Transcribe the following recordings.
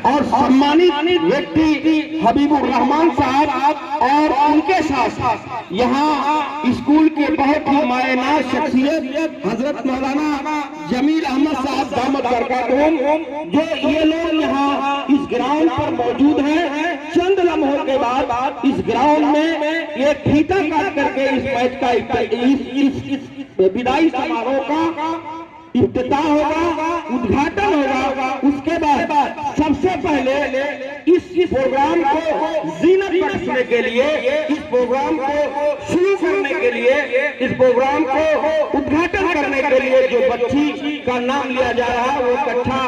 और सम्मानित व्यक्ति हबीबुर रहमान साहब और उनके साथ यहाँ स्कूल के बहुत ही मायनाज शख्सियत हजरत मौलाना जमील अहमद साहब दामद बरकातुहुम, जो ये लोग यहाँ इस ग्राउंड पर मौजूद हैं। चंद लम्हों के बाद इस ग्राउंड में ये फीता काट करके इस मैच का इस विदाई समारोह का इफ्तिताह होगा, उद्घाटन होगा। उसके बाद सबसे पहले इस प्रोग्राम को जीनत बख्शने के लिए, इस प्रोग्राम को शुरू करने के लिए, इस प्रोग्राम को उद्घाटन करने के लिए जो बच्ची का नाम लिया जा रहा है वो कक्षा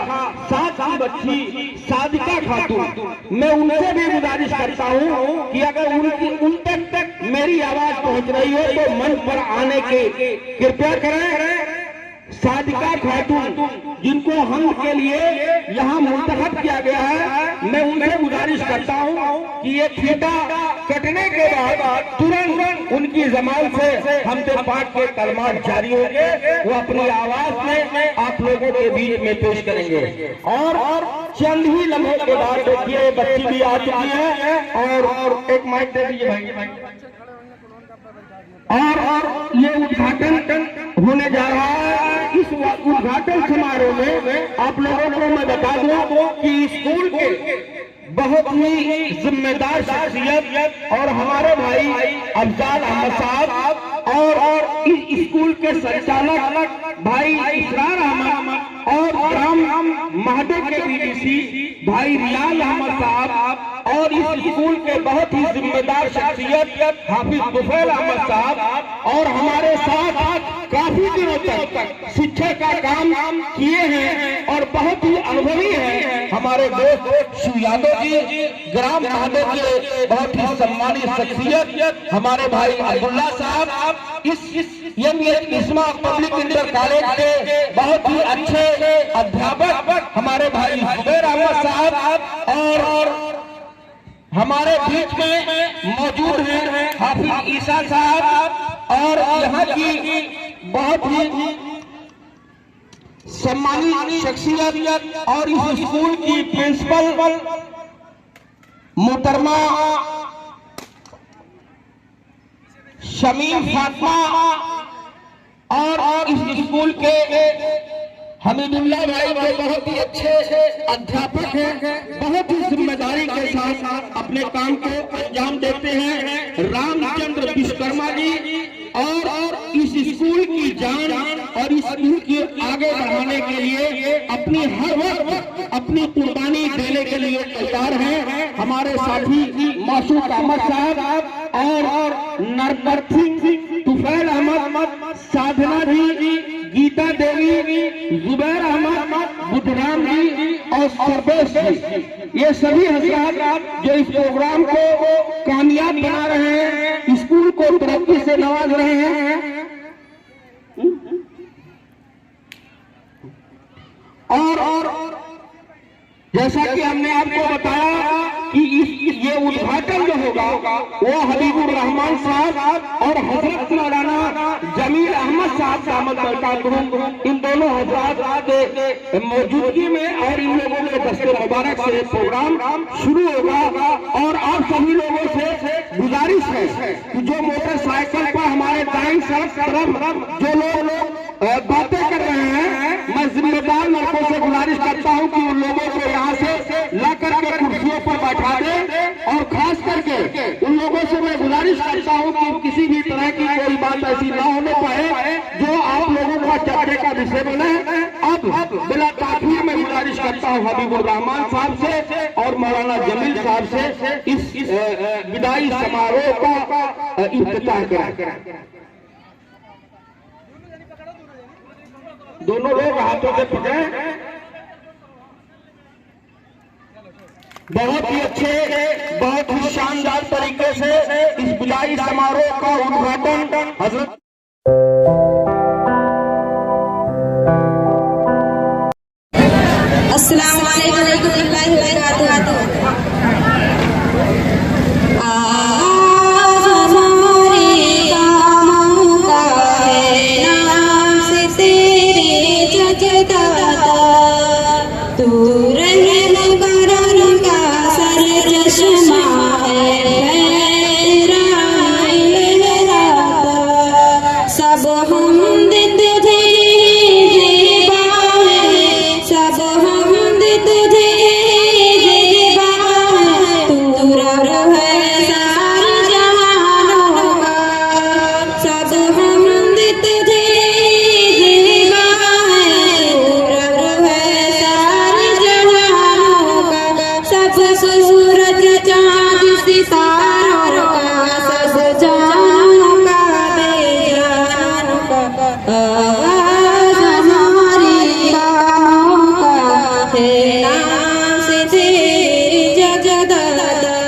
7 की बच्ची सादिका खातून। मैं उनसे भी गुजारिश करता हूँ कि अगर उन तक मेरी आवाज पहुँच रही हो तो मंच पर आने की कृपया करें। सादिका खातून जिनको हम के लिए यहाँ मुंतखब किया गया है, मैं उनसे गुजारिश करता हूँ कि ये फीता कटने के बाद तुरंत उनकी जबान से हमदे पाक के कलमात जारी होंगे, वो अपनी आवाज में आप लोगों के बीच में पेश करेंगे। और चंद ही लम्हे के बाद देखिए बच्ची भी आ चुकी है और एक माइक दे दीजिए भाई। और ये उद्घाटन होने जा रहा है। इस उद्घाटन समारोह में आप लोगों को मैं बता दूं कि स्कूल के बहुत ही जिम्मेदार शख्सियत और हमारे भाई अफजाल अहमद साहब और इस स्कूल के संचालक भाई इसरार अहमद और ग्राम महादेव के बीडीसी भाई रियाज अहमद साहब और इस स्कूल के बहुत ही जिम्मेदार शख्सियत हाफिज तुफैल अहमद साहब और हमारे साथ काफी दिनों तक शिक्षा का काम किए हैं और बहुत ही अनुभवी हैं हमारे दोस्त शिव यादव जी, ग्राम महादेव के बहुत ही सम्मानित शख्सियत हमारे भाई अब्दुल्ला साहब, इस इस्मा पब्लिक इंटर कॉलेज के बहुत ही अच्छे अध्यापक हमारे भाई जुबैर अहमद साहब और हमारे बीच में मौजूद हैं हाफिज ईसा साहब और यहाँ की बहुत ही सम्मानित शख्सियत और इस स्कूल की प्रिंसिपल मोहतरमा शमीम फातिमा और इस स्कूल के हमीदुल्ला भाई के बहुत ही अच्छे अध्यापक हैं, बहुत ही जिम्मेदारी के साथ अपने काम को अंजाम देते हैं। रामचंद्र विश्वकर्मा जी और इस स्कूल की जान और इस स्कूल को आगे बढ़ाने के लिए अपनी हर वक्त अपनी कुर्बानी देने के लिए तैयार हैं। हमारे साथी मासूक अहमद साहब और नरबर सिंह, तुफैल अहमद, साधना जी, गीता देवी, जुबैर अहमद, बुधराम जी और सरबेश जी, ये सभी हजरात जो इस प्रोग्राम को कामयाब बना रहे हैं, स्कूल को तरक्की से नवाज रहे हैं। और जैसा कि हमने आपको बताया कि ये उद्घाटन जो होगा वो हबीबुर रहमान साहब और हजरत मौलाना जमील अहमद साहब दामद बरकातुहुम, इन दोनों हजरात के मौजूदगी में और इन लोगों के दस्ते मुबारक से प्रोग्राम शुरू होगा। और आप सभी लोगों से गुजारिश है कि जो मोटरसाइकिल पर हमारे दाईं तरफ जो लोग बातें कर रहे हैं, मैं जिम्मेदार लड़कों से गुजारिश करता हूं कि उन लोगों को यहाँ से ला करके कुर्सियों पर बैठा दे। और खास करके उन लोगों से मैं गुजारिश करता हूं कि किसी भी तरह की कोई बात ऐसी ना होने पाए जो आप लोगों का चर्चे का विषय बने। अब बिला ताखीर में गुजारिश करता हूं हबीबुर रहमान साहब से और मौलाना जमील साहब से इस विदाई समारोह का इफ्तिताह करें। दोनों लोग हाथों से पकड़े। बहुत ही अच्छे, बहुत ही शानदार तरीके से इस विदाई समारोह का उद्घाटन हजरत अस्सलाम वालेकुम रहमतुल्लाहि व बरकातुहू। तू रहनुमा सितारों का सब जानों का बेजानों का आवाज हमारी कानों का है नाम से तेरी जगदादा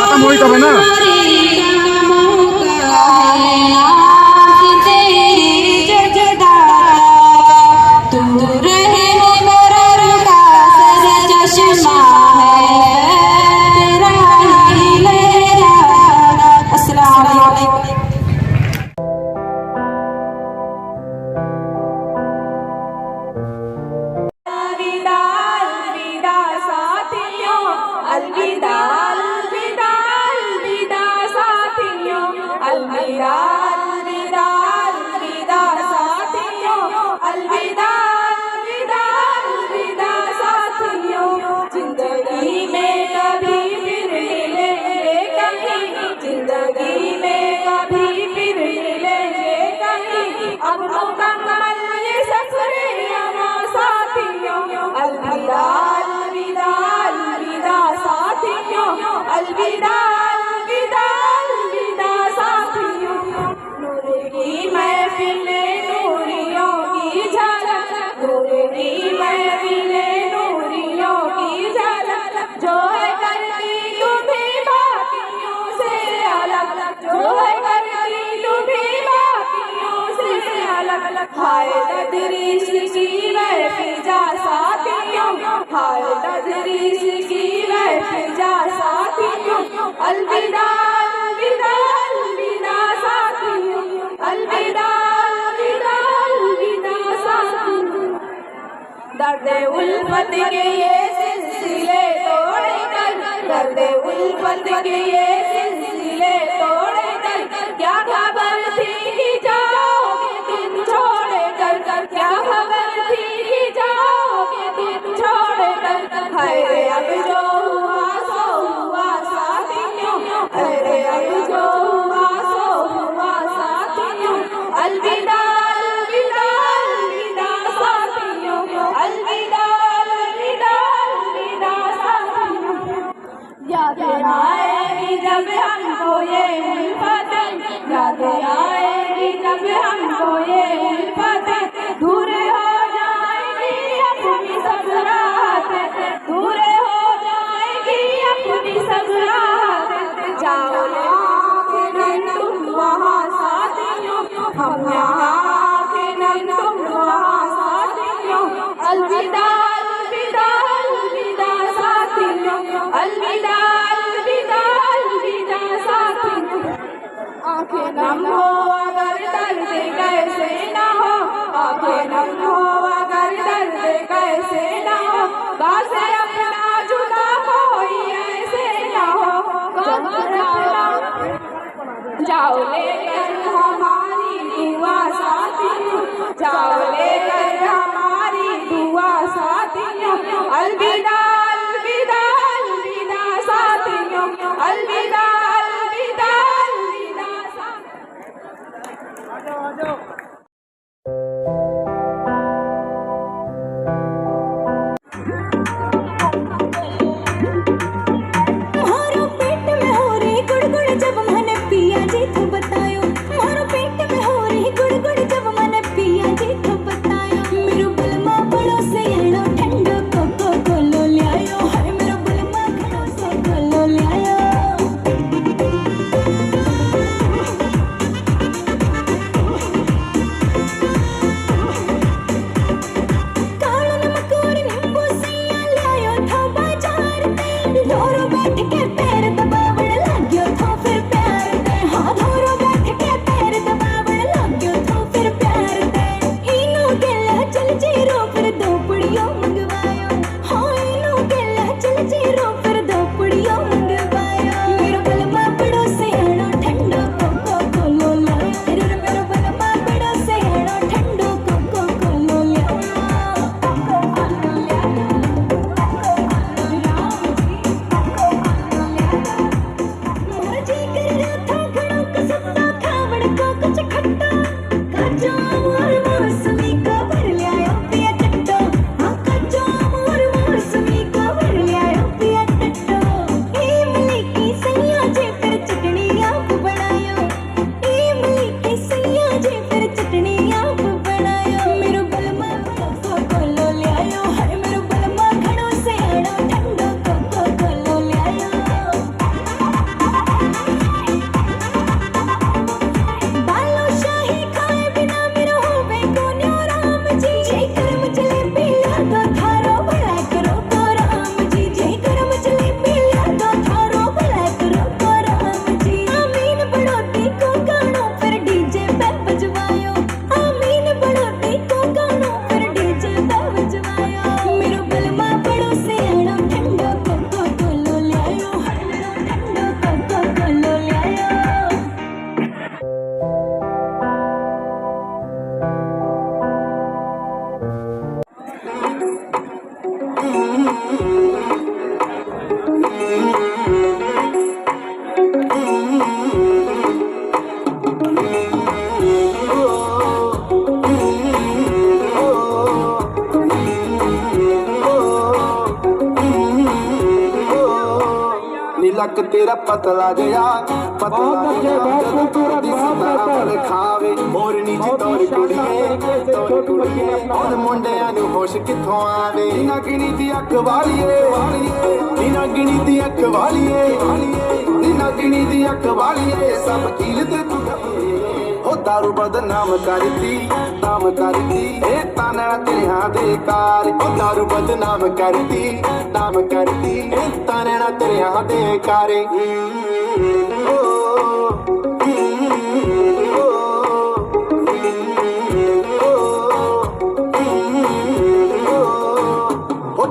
खत्म हुई तब है ना। अलविदा अलविदा अलविदा साथियों, अलविदा अलविदा अलविदा साथियों, अलविदा अलविदा अलविदा साथियों। जिंदगी में कभी फिर मिलेंगे कहीं, जिंदगी में कभी फिर मिलेंगे कहीं, अब मुकम्मल ये सफर अमा साथियों। अलविदा अलविदा अलविदा साथियों, अलविदा अलविदा अलविदा साथियों। नूर की महफिल नूरियों की झलक, नूर की महफिल नूरियों की झलक, जो है करती तुम्हें बाकियों से अलग, जो है करती तुम्हें बाकियों से अलग। हाय तदरीस की महफिजा साथियों, हाय तदरीस की महफिजा साथियों। अलविदा अलविदा अलविदा साथियों, अलविदा अलविदा अलविदा साथियों। दर्द उल्फत के ये सिलसिले तोड़ कर, दर्द उल्फत के ये सिलसिले तोड़ कर, क्या खबर थी कि जाओगे तुम छोड़ कर, क्या खबर थी कि जाओगे तुम छोड़ कर। अरे अब जो हुआ सो हुआ साथियों, अरे अब जो हुआ सो हुआ साथियों। अलविदा अलविदा अलविदा साथियों, अलविदा अलविदा अलविदा साथियों। याद आएगी जब हमको ये उल्फत, याद आएगी जब हमको ये उल्फत, दूर हो जाएगी अपनी सब राहत, दूर हो जाएगी अपनी सब राहत। जाओ के नन तुम वहाँ साथियों, हम यहाँ के नन तुम वहाँ साथियों। अलविदा अलविदा अलविदा साथियों, अलविदा अलविदा अलविदा साथियों। जाओ लेकर हमारी दुआ साथियों, जाओ लेकर हमारी दुआ साथियों। अलविदा अलविदा अलविदा साथियों, अलविदा अलविदा अलविदा साथियों। मारो पेट में हो रही गुड़गुड़ जब मैंने पिया जी तो बतायो, मारो पेट में हो रही गुड़गुड़ जब मैंने पिया जी तो बतायो। मेरो बलमा बड़ो से एड़ो ठंडो कोको कोलो ल्यायो, हाय मेरो बलमा घड़ो से कोलो ल्यायो। कालो नमक और नींबू सिया ल्यायो था बाजार ते, धोरो बैठ के पैर दबावण लाग्यो था फिर प्यार ते। हाँ धोरो बैठ के पैर दबावण लाग्यो था फिर प्यार ते। इनो गेला चल जीरो फिर दो पुड़ियो मंगवायो, हाँ इनो गेला चल जीरो फिर दो पुड़ियो मंगवायो। मेरो बलमा बड़ो से एड़ो ठंडो कोको कोलो ल्यायो, मेरो बलमा बड़ो से एड़ो ठंडो कोको कोलो ल्यायो। मोर जी कर रहा था घड़ों का सत्ता खावड़ को कुछ खट्टा, काचो मोर मौसमी को भर ल्यायो पिया टट्टो। हाँ काचो मोर मौसमी को भर ल्यायो पिया टट्टो। इमली की सैया जी फिर चटनी आप बनायो, इमली की सैया जी फिर चटनी आप बनायो। मेरो बलमा कोको कोलो ल्यायो, हाय मेरो बलमा घड़ों से एड़ो ठंडो कोको कोलो ल्यायो। बालो शाही खाए बिना मेरो होवे कोन्यो राम जी, जय करम जलेबी ला दो थारो भला करो को राम जी, जय करम जलेबी ला दो थारो भला करो को राम जी। आमीन बढ़ोती को गानो फिर डीजे पे बजवायो, आमीन बढ़ोती को गानो फिर डीजे पे बजवायो। मेरो बलमा बड़ो से एड़ो ठंडो कोको कोलो ल्यायो, हाय मेरो ठंडो कोको कोलो ल्यायो। नीलक तेरा पतला गया, पतला गया खावे मोरनी जी तोर कुड़िए और मुंडिया नु होश किथों आवे। नीना गिनी दी अख वालिए, नीना गिनी दी अख वालिए, नीना गिनी दी अख वालिए, सब कील ते तू हो दारू बदनाम करती नाम करती, ए ताना तेरे दे कार। ओ दारू बदनाम करती नाम करती, ए ताना तेरे दे कारे।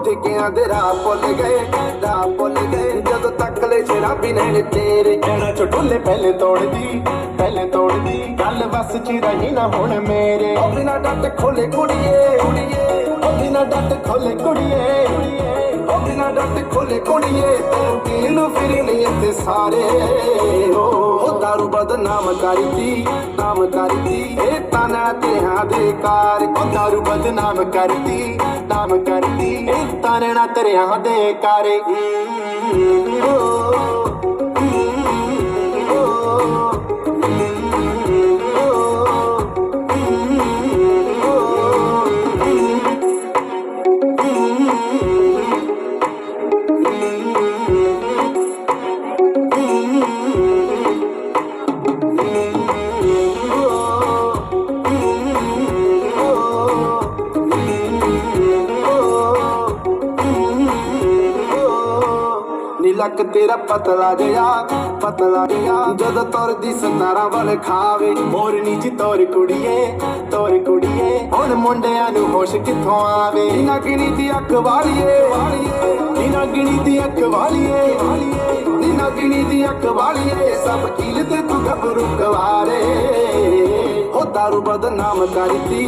ठेकियां दे राह भुल गए, राह भुल गए जदों तक ले शराबी ने तेरे। कहना चटोले पहले तोड़ दी गल बस च रही ना हुण मेरे। ओ बिना डट खोले कुड़िए, ओ बिना डट खोले कुड़िए, ओ बिना डट खोले कुड़िए, तेरू पीन फिरने इत्थे सारे। ओ दारू बदनाम करती नाम करती, ए ताना तेरा दे कार। ओ दारू बदनाम करती नाम करती, ए ताना तेरा दे कारे। नीलक तेरा पतला गया जद तोर दी 17 वाल खावे। मोरनी जी तोर कुड़िए हुण मुंडिया नु होश किथों आवे। नीना गिनी दी अख वालिए, नीना गिनी दी अख वालिए, नीना गिनी दी अख वालिए, सब कील ते तू घबरू दारू बदनाम करती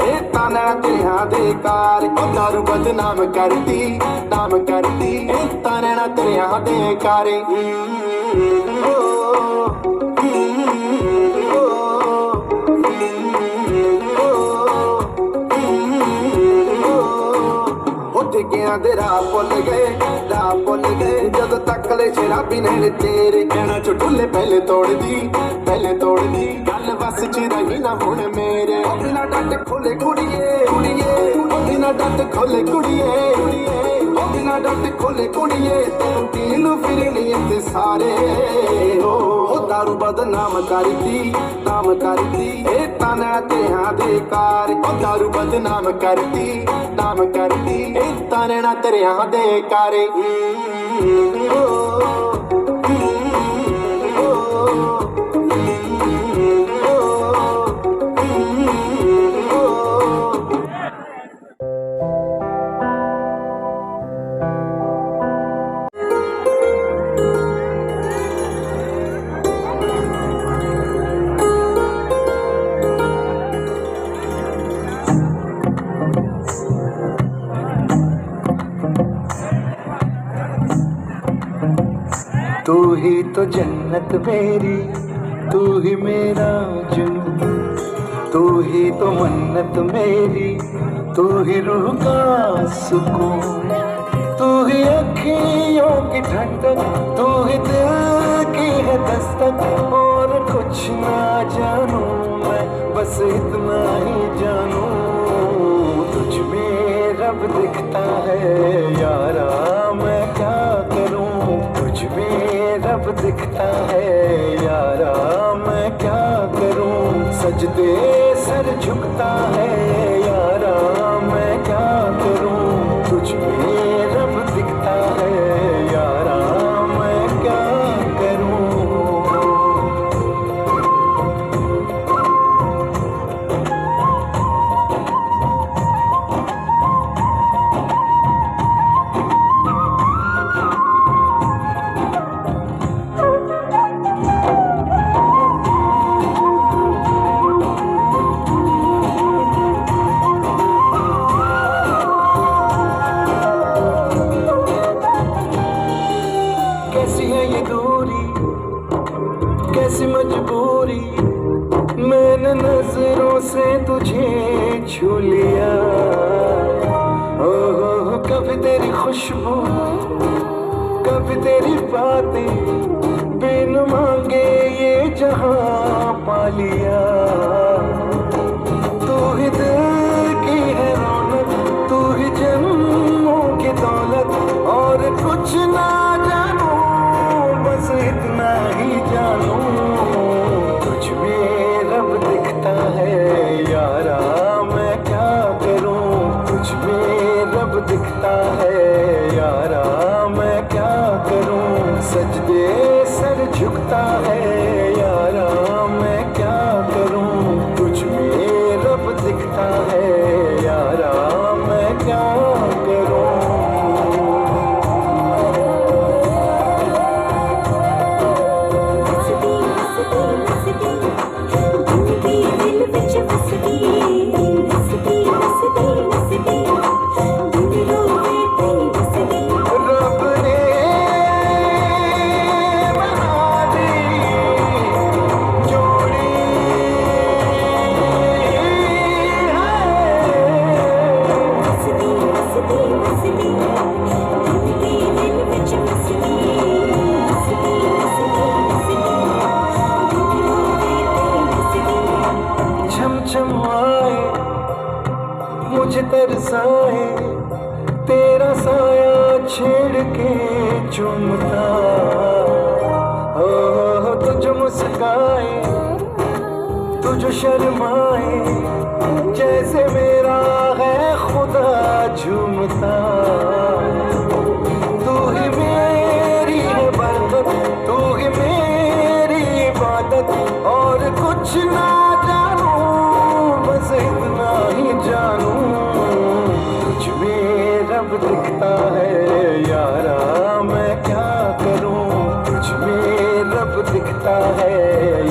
ए ताना तेरिया दे कार ओ दारू बदनाम करती ए ताना तेरिया दे कार ठिकियां दे राह भुल गए जद तक ले शराबी ने तेरे कहना चुटुले पहले तोड़ दी गल बस च रही ना हुण मेरे बिना डट खोले कुड़िए बिना डट खोले कुड़िए बिना डट खोले कुड़िए पीलू फिरनी ते सारे हो दारू बदनाम करती ए ताना तेरिया दे कार ओ दारू बदनाम करती ए ताना तेरिया दे कार तू ही तो जन्नत मेरी, तू ही मेरा जुनून, तू ही तो मन्नत मेरी, तू ही रूह का सुकून, तू ही अखियों की ठंडक, तू ही दिल की है दस्तक। और कुछ ना जानू मैं, बस इतना ही जानू, तुझ में रब दिखता है यारा, मैं क्या करूं। तुझ में रब दिखता है यारा, मैं क्या करूं। सजदे सर झुकता है यारा, मैं क्या करूं। तुझ में रब दिखता है यारा, मैं क्या करूं। कैसी है ये दूरी, कैसी मजबूरी, मैंने नजरों से तुझे छू लिया। ओह कभी तेरी खुशबू, कभी तेरी बातें, बिन मांगे ये जहां पा लिया। तू ही दिल की है रौनक, तू ही जन्मों की दौलत, और कुछ ना जानू, बस इतना ही जानू। तुझ में रब दिखता है यारा, मैं क्या करूं। तुझ में रब दिखता है यारा, मैं क्या करूं। सजदे सर झुकता है यारा, मैं क्या करूं। तुझ में रब दिखता है यारा, मैं क्या करूं। रब ने बना दी जोड़ी छम छम आए मुझे तरसाए, तेरा साया छेड़ के चुमता। हो तुझ मुस्काए, तुझ शर्माए, जैसे मेरा है खुदा झूमता। तू ही मेरी है बरकत, तू ही मेरी इबादत, और कुछ ना जानू, बस इतना ही जानू। तुझ में रब दिखता है यारा, मैं क्या करूं। तुझ में रब दिखता है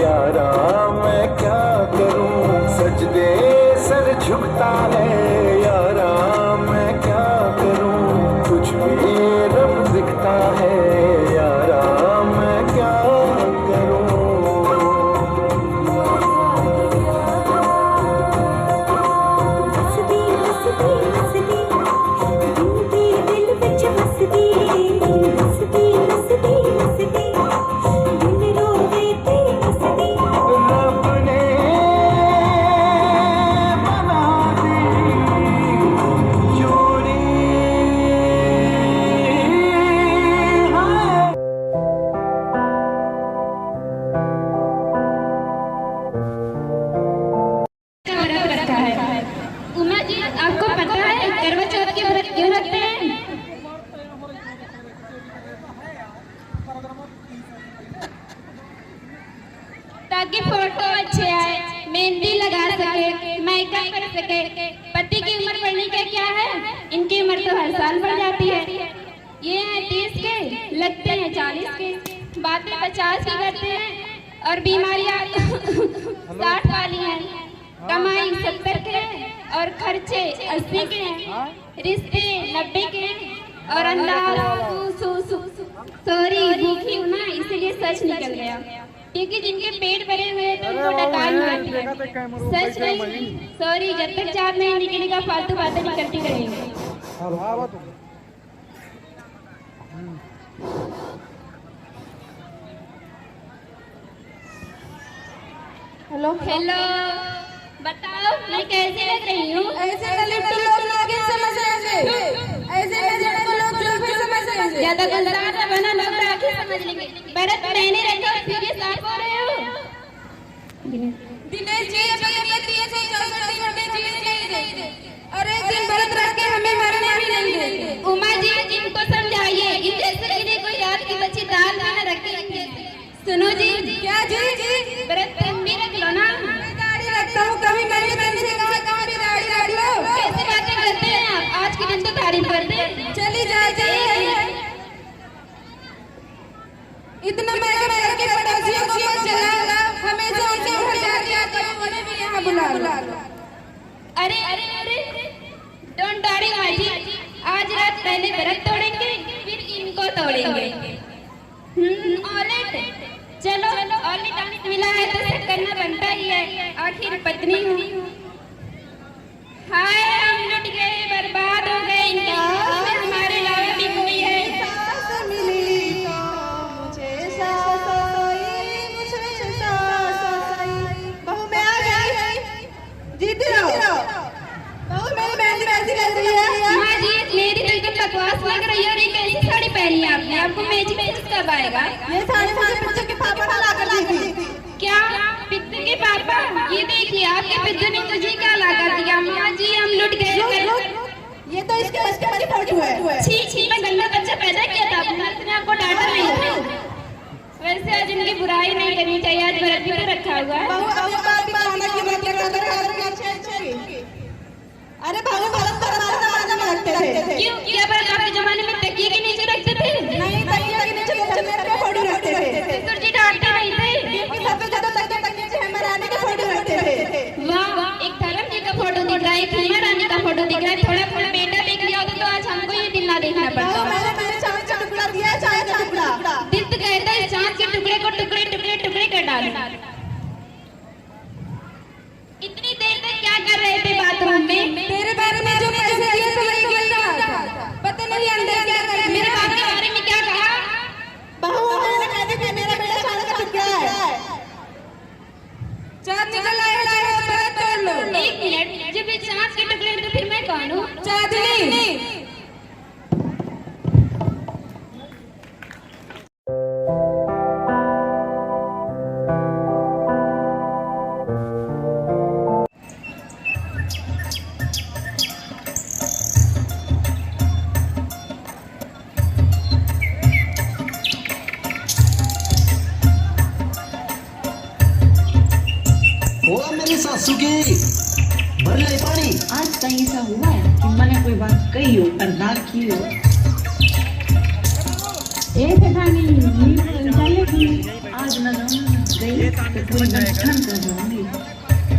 यारा, मैं क्या ताकि फोटो अच्छे आए, मेहंदी लगा सके, मेकअप कर सके। पति की उम्र बढ़ने का क्या है, इनकी उम्र तो हर साल बढ़ जाती है। ये हैं 30 के, लगते हैं 40 के, बातें 50 की करते हैं और बीमारियां 60 वाली हैं। कमाई 70 के और खर्चे 80 के हैं, रिश्ते 90 के हैं और अंदाज सॉरी भूखी हूँ ना, इसीलिए सच निकल गया। क्योंकि जिनके पेट भरे हुए हैं तो उनको डकार मारती है, सच नहीं। सॉरी, जब तक चाप नहीं निकलेगा फालतू बातें नहीं करती रहेंगे। हेलो हेलो, बताओ मैं कैसी लग रही हूँ? ऐसे न लिपटी लोग आगे समझ आएंगे, ऐसे न जड़े लोग जो भी समझ आएंगे। ज्यादा गुलजार न बना, लोग आगे समझ लेंगे। बरत मैंने रखा और सीरियस आप हो रहे हो। दिनेश जी अभी हमें 3 से 64 दिन हमें जीने नहीं देंगे और एक दिन व्रत रख के हमें मरने भी नहीं देंगे। उमा जी इनको समझाइए, इन जैसे के लिए कोई रात की बच्ची दाल में न रखे। सुनो जी, क्या जी व्रत तुम भी रख लो ना। दाढ़ी रखता हूँ, कभी मैंने से कहा कहाँ भी दाढ़ी रख लो। कैसे बातें करते हैं आप, आज के दिन तो तारीफ करते हैं। चली जाइए, इतना महंगा के पड़ोसियों को मत जला, हमेशा उनके घर जाके उन्हें भी यहाँ बुला लो। अरे अरे अरे, डोंट डरी माई जी, आज रात पहले व्रत तोड़ेंगे फिर इनको तोड़ेंगे। ऑलेट, चलो ऑलेट मिला है तो सब करना बनता ही है, आखिर पत्नी हूँ। हाय हम लुट गए, बर्बाद हो गए, इनके में हमारे अलावा भी कोई है। सास मिली तो मुझे सास आई, मुझे सास आई। बहू मैं आ गई, जीती रहो। बहू मेरी मेहंदी कैसी लग रही है? माँ जी मेरी तो एकदम बकवास लग रही है। और ये कैसी साड़ी पहनी है आपने, आपको मैचिंग कब आएगा? ये साड़ी मुझे पिज्जू के पापा ने ला कर दी थी। क्या पिद्दू के पापा? ये देखिए आपके पिद्दू ने तुझे क्या ला कर दिया। माँ जी हम लुट गए। ये तो इसके बच्चे वाली फोटो है। छी छी, मैं गंदा बच्चा पैदा किया था अपना, इसने आपको डांटा नहीं था। वैसे आज इनकी बुराई नहीं करनी चाहिए, आज व्रत भी तो रखा हुआ है। बहू अब बात भी खाना की बात कर अरे बहू व्रत तो हमारे जमाने में रखते थे। क्यों, क्या व्रत आपके जमाने में तकिए के नीचे रखते थे? नहीं, तकिया के नीचे चन्नत के फोटो रखते थे। ससुर जी डांटते नहीं थे? सबसे ज्यादा तकिया के नीचे हेमा रानी के फोटो रखते थे। वाह, एक धर्म जी का फोटो दिख रहा है, एक हेमा रानी का फोटो दिख रहा है। थोड़ा थोड़ा बेटा देख लिया होता तो आज हमको ये दिन ना देखना पड़ता। मैंने चांद का टुकड़ा दिया है, चांद का टुकड़ा। दिल तो कहता है चांद के टुकड़े को टुकड़े टुकड़े टुकड़े कर डालो। इतनी देर तक क्या कर रहे थे बाथरूम में? तेरे बारे में जो मैंने दिया था वही बोल रहा था। पता नहीं अंदर क्या कर रहे। मेरे बाप के बारे में क्या कहा? बहू मैंने कहा था कि मेरा बेटा चांद का टुकड़ा है। चांद निकल आया है, व्रत तोड़ लो। एक मिनट, जब ये चांद के टुकड़े तो फिर मैं कौन हूँ? चांदनी। मेरी सासू की भर ले पानी। आज कहीं ऐसा हुआ है कि मैंने कोई बात कही हो पर ना की हो। एक कहानी आज न गई तो पूरी गंठन कर जाऊंगी।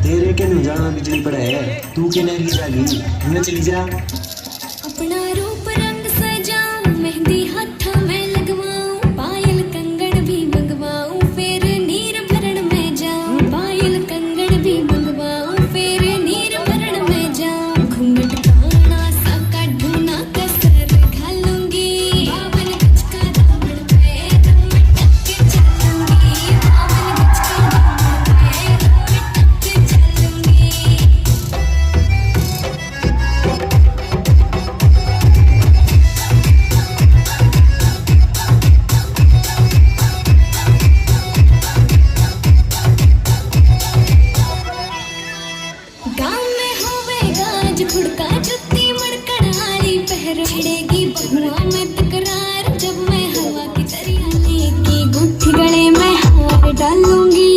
तेरे के न जाना बिजली पड़ा है, तू के नहीं जागी, न चली जा। अपना रूप रंग सजाऊं, मेहंदी हाथ में लगवाऊं, पायल कंगन भी मंगवाऊं, फिर नीर भरण में जाऊं। पायल कंगन भी मंगवाऊं, फिर नीर भरण में जाऊं। घूंघट काना सा काढूना कसर घालूंगी, 52 गज का दामन पे रंग में टक चलूंगी। 52 गज का दामन पे रंग में टक चलूंगी। गाँव में होवेगा आज खुड़का, जुत्ती मड़कड़ाई पहर छिड़ेगी बहुआ में तकरार। जब मैं हवा की तरिया लेके गुट्ठी गले में हाथ डालूंगी।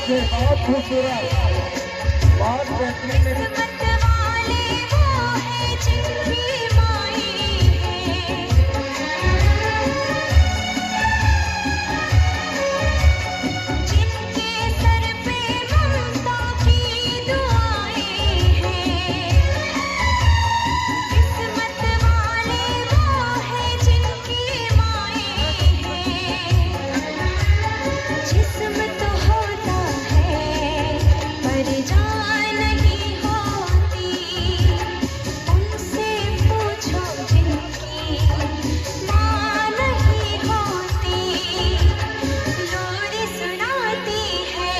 अच्छे, बहुत खूबसूरत, बहुत बेहतरीन मेरी किस्मत वाले वो है जिनकी माई है, जिनके सर पे ममता की दुआएं हैं। किस्मत वाले वो है जिनकी माई है, जिस्म तो होता है पर जान नहीं होती, उनसे पूछो जिनकी माँ नहीं होती। लोरी सुनाती है,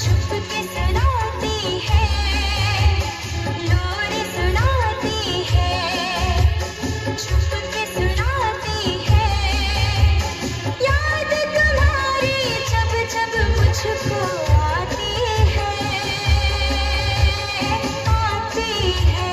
छुप के सुनाती है, लोरी सुनाती है, छुप के सुनाती है। याद तुम्हारी जब जब मुझको आती है, आती है।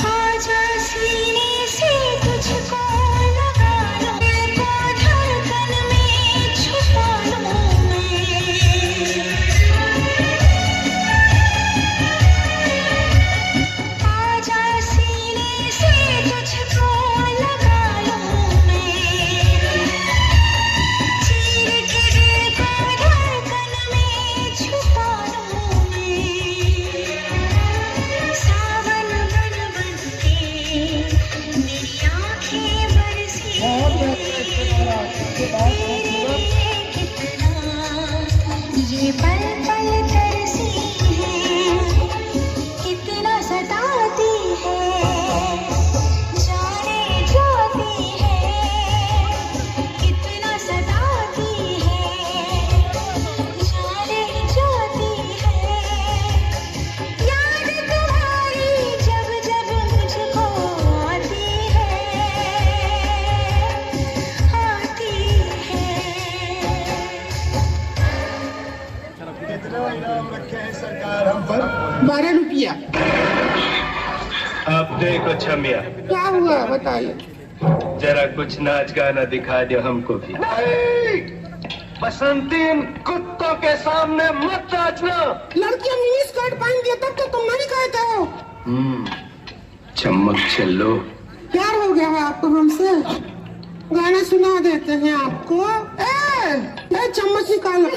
आजा सीने से तुझको लगा लूं, दिल को धड़कन में छुपा लूं मैं। आजा सीने से तुझको लगा लूं मैं, चीर के दिल को धड़कन में छुपा लूं मैं। सावन बन बन के मेरी आँखें बरसी, तेरे लिए कितना ये पल पल तरसी है, कितना सताती है, जाने जाती है, कितना सताती है, जाने जाती है। याद तुम्हारी जब जब मुझको आती है, आती है। कितना इनाम रखे हैं सरकार हम पर? 12 रुपया। अब देखो छमिया, क्या हुआ बताइए। जरा कुछ नाच गाना दिखा दो हमको भी। बसंती, इन कुत्तों के सामने मत नाचना। लड़कियां मिनी स्कर्ट पहन दिया तब तो तुम नहीं कहते हो। चमक चलो। प्यार हो गया है आपको हमसे, गाना सुना देते हैं आपको। चम्मच निकालो।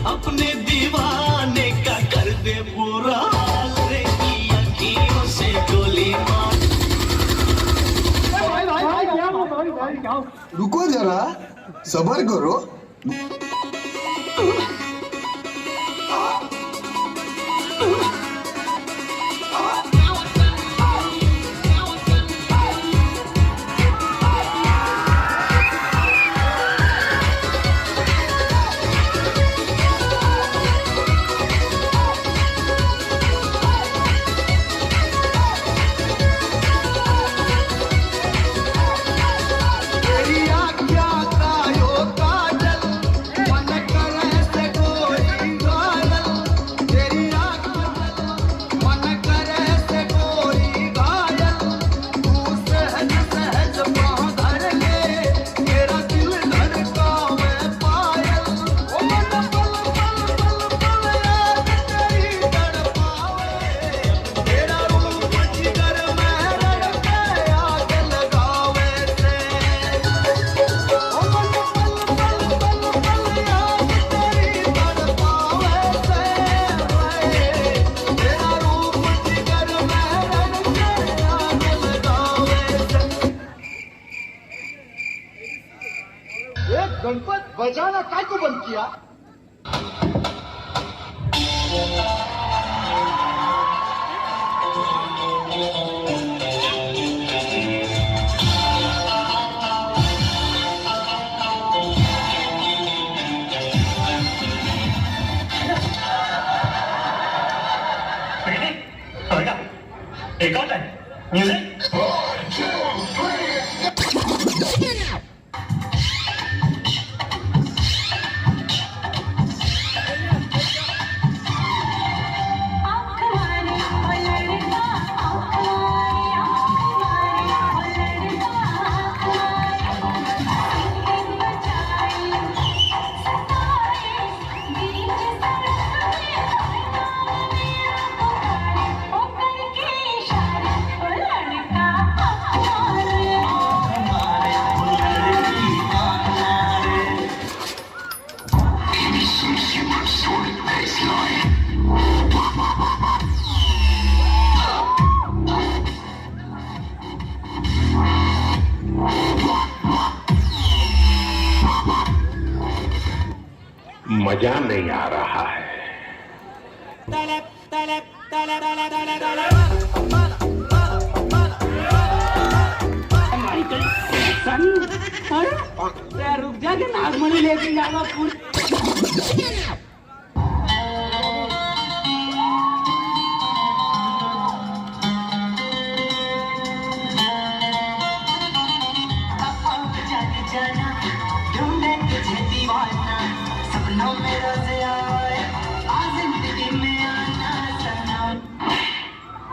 अपने दीवाने का कर दे पूरा हाल रे, की अखियों से गोली मार। रुको जरा, सबर करो। तेरी आँखियाँ का यो काजल बजाना काय को बंद किया? एक और टाइम म्यूजिक मजा नहीं आ रहा है। माइकल सन रुक जा के नागमणि लेके जाना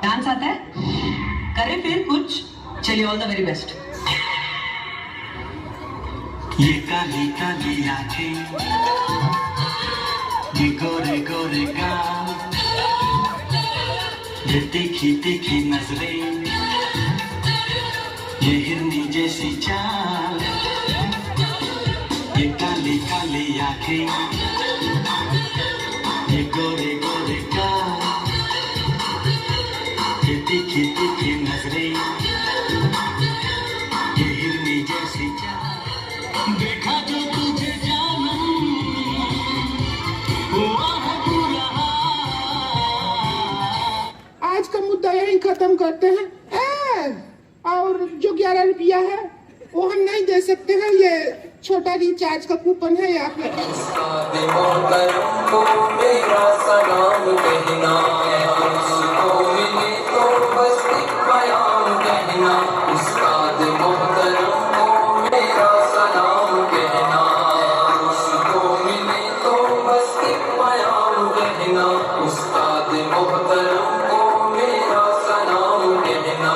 डांस आता है? करें फिर कुछ? चलिए, ऑल द वेरी बेस्ट। ये काली काली आंखें, ये गोरे गोरे गाल, ये तीखी तीखी नजरें, ये हिरनी जैसी चाल, ये काली काली आंखें, ये गोरे गोरे गाल, ये तीखी तीखी नजरें, ये हिरनी जैसी चाल, देखा जो तुझे जानम हुआ है पूरा। आज का मुद्दा यही खत्म करते हैं। और जो 11 रुपया है वो हम नहीं दे सकते हैं। ये छोटा रिचार्ज का कूपन है, ये आप मेरा सलाम कहना, उसको मिले तो बस एक बयान कहना, उस्ताद मोहतरम को मेरा सलाम कहना, उसको मिले तो बस एक बयान कहना, उस्ताद मोहतरम को मेरा सलाम कहना।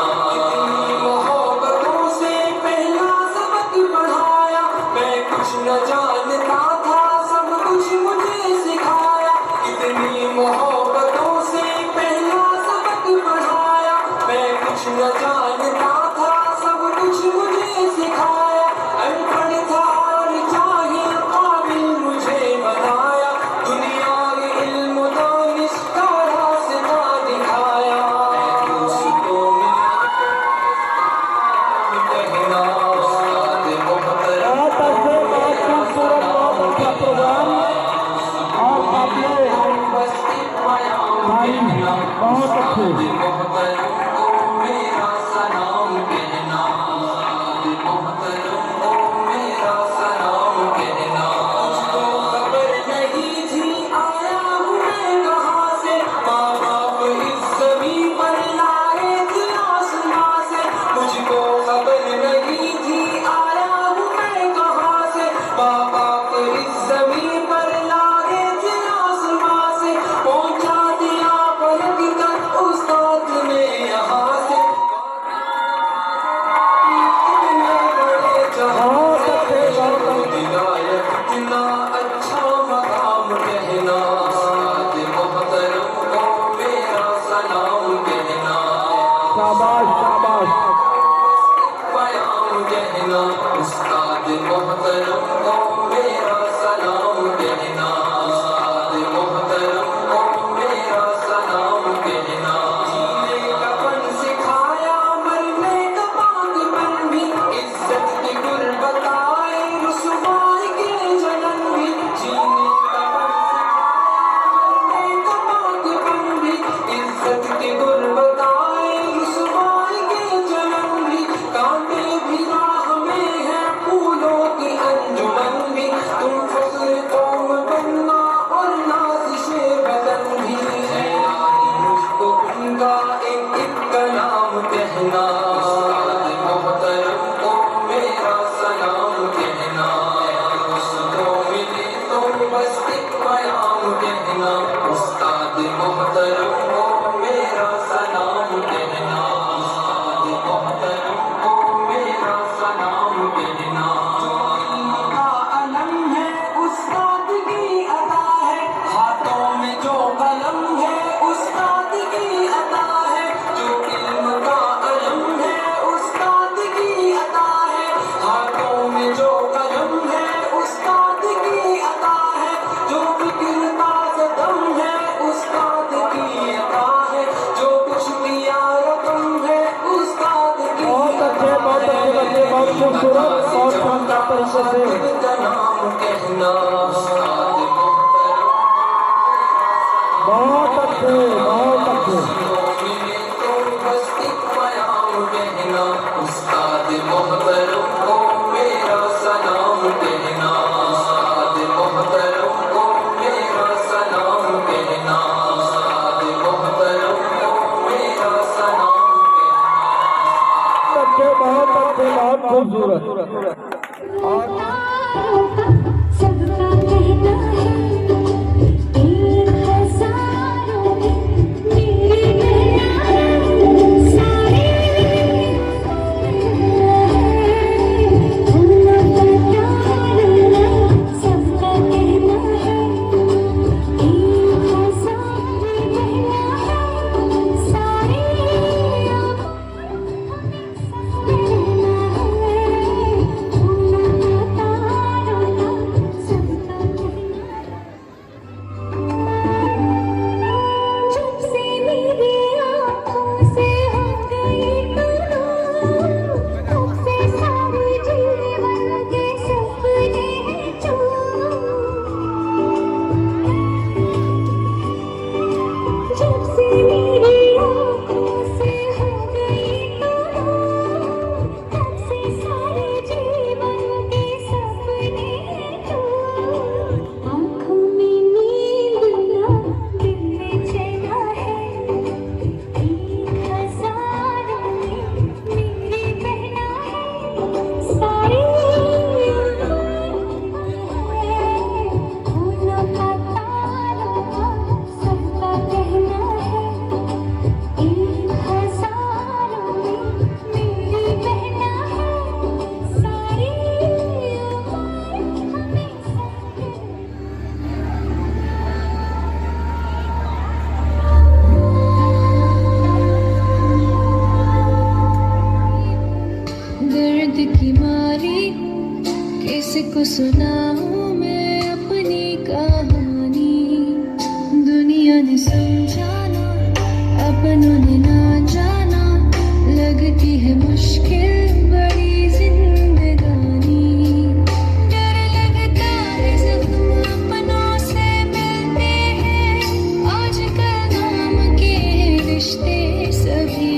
मोहब्बतों से पहला सबक पढ़ाया, मैं कुछ न जानता था, सब कुछ मुझे सिखाया। कितनी मोहब्बतों से पहला सबक पढ़ाया, मैं कुछ न जानता था, सब कुछ मुझे सिखाया। अनपढ़ था और जाहिल काबिल मुझे बनाया, दुनिया के इल्म दानिश का रास्ता दिखाया। उसको कहना, उस्ताद मोहतरम बहुत अच्छे मोहतरम को मेरा सलाम कहना, मोहतरम को मेरा सलाम कहना। मुझको खबर नहीं थी आया हूँ मैं कहाँ से, माँ बाप इस ज़मीं पर लाए थे आसमां से। मुझको खबर नहीं थी आया हूँ मैं कहाँ से, माँ बाप इस ज़मीं पर लाए थे आसमां से। पहुँचा दिया पलक तक उस्ताद ने मोहतरम को मेरा सलाम कहना, उस्ताद मोहतरम को मेरा सलाम कहना। का अलम है उस्ताद की अदा है, हाथों में जो कलम है उस्ताद की अदा है, जो इल्म का अलम है उस्ताद की अदा है, हाथों में जो कलम है उस्ताद की अदा है, जो फिक्र का सदम है उस्ताद की अदा है, जो कुछ किया रकम है उस्ताद की अदा है। बहुत खूबसूरत और शानदार तरीके से का नाम कहना, उस्ताद बहुत अच्छे, बहुत अच्छे। मिले तो बस एक प्याम कहना, उस्ताद मोहतरम को मेरा सलाम कहना, उस्ताद मोहतरम को मेरा सलाम कहना, उस्ताद मोहतरम को मेरा सलाम कहना। अच्छे, बहुत अच्छे, बहुत खूबसूरत। और सबका कहना है एक हज़ारों मेरी बहना है, सारे उन्ना बताना। सबका कहना है एक हज़ारों बहना है, सारे जब से मेरी आँखों से हो गई तू, तब से सारे जीवन के सपने चूर। जब से मेरी आँखों से हो गई तू, तब से सारे जीवन के सपने चूर। आँखों में नींद ना, दिल में चैना है, एक हज़ारों में मेरी बहना है, सारी उन्ना बताना। सबका कहना है एक हज़ारों में मेरी बहना है, सारी दर्द की मारी किसी को सुनाऊं मैं अपनी कहानी, दुनिया ने समझाना अपनों ने ना जाना, लगती है मुश्किल बड़ी जिंदगानी। डर लगता है जख्म अपनों से मिलते हैं, आजकल नाम के रिश्ते सभी।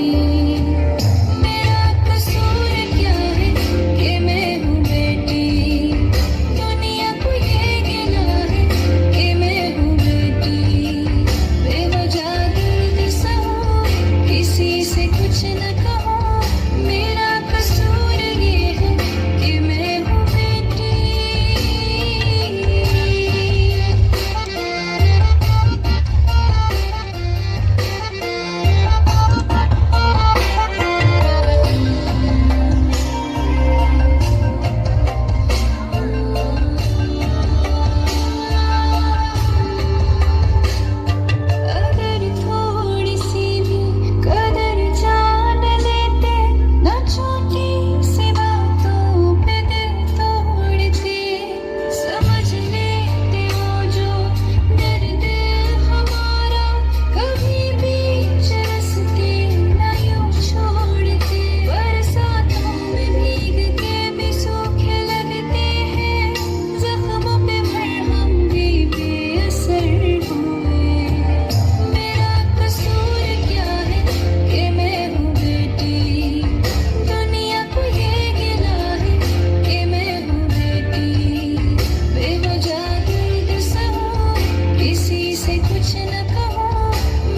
मेरा कसूर क्या है कि मैं हूँ बेटी, दुनिया को ये गिला है कि मैं हूँ बेटी। बेवजह दर्द सहूं, किसी से कुछ न कहूँ, मेरा कसूर ये है कि मैं हूँ बेटी। अगर थोड़ी सी भी कदर जान लेते, न छोटी सी बातों पे दिल तोड़ते, समझ लेते वो जो दर्द हमारा, कभी भी रस्ते न यूं छोड़ते। बरसातों में भीग के भी सूखे लगते हैं, जख्मों पे मरहम भी बेअसर हुए। मेरा कसूर क्या है कि मैं हूँ बेटी, दुनिया को ये गिला है कि मैं हूँ बेटी। बेवजह दर्द सहूं, किसी से कुछ न कहूँ,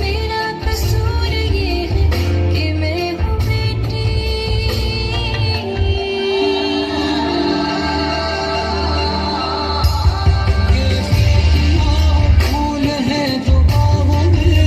मेरा कसूर ये है कि मैं हूँ बेटी। फूल है जो बाहों में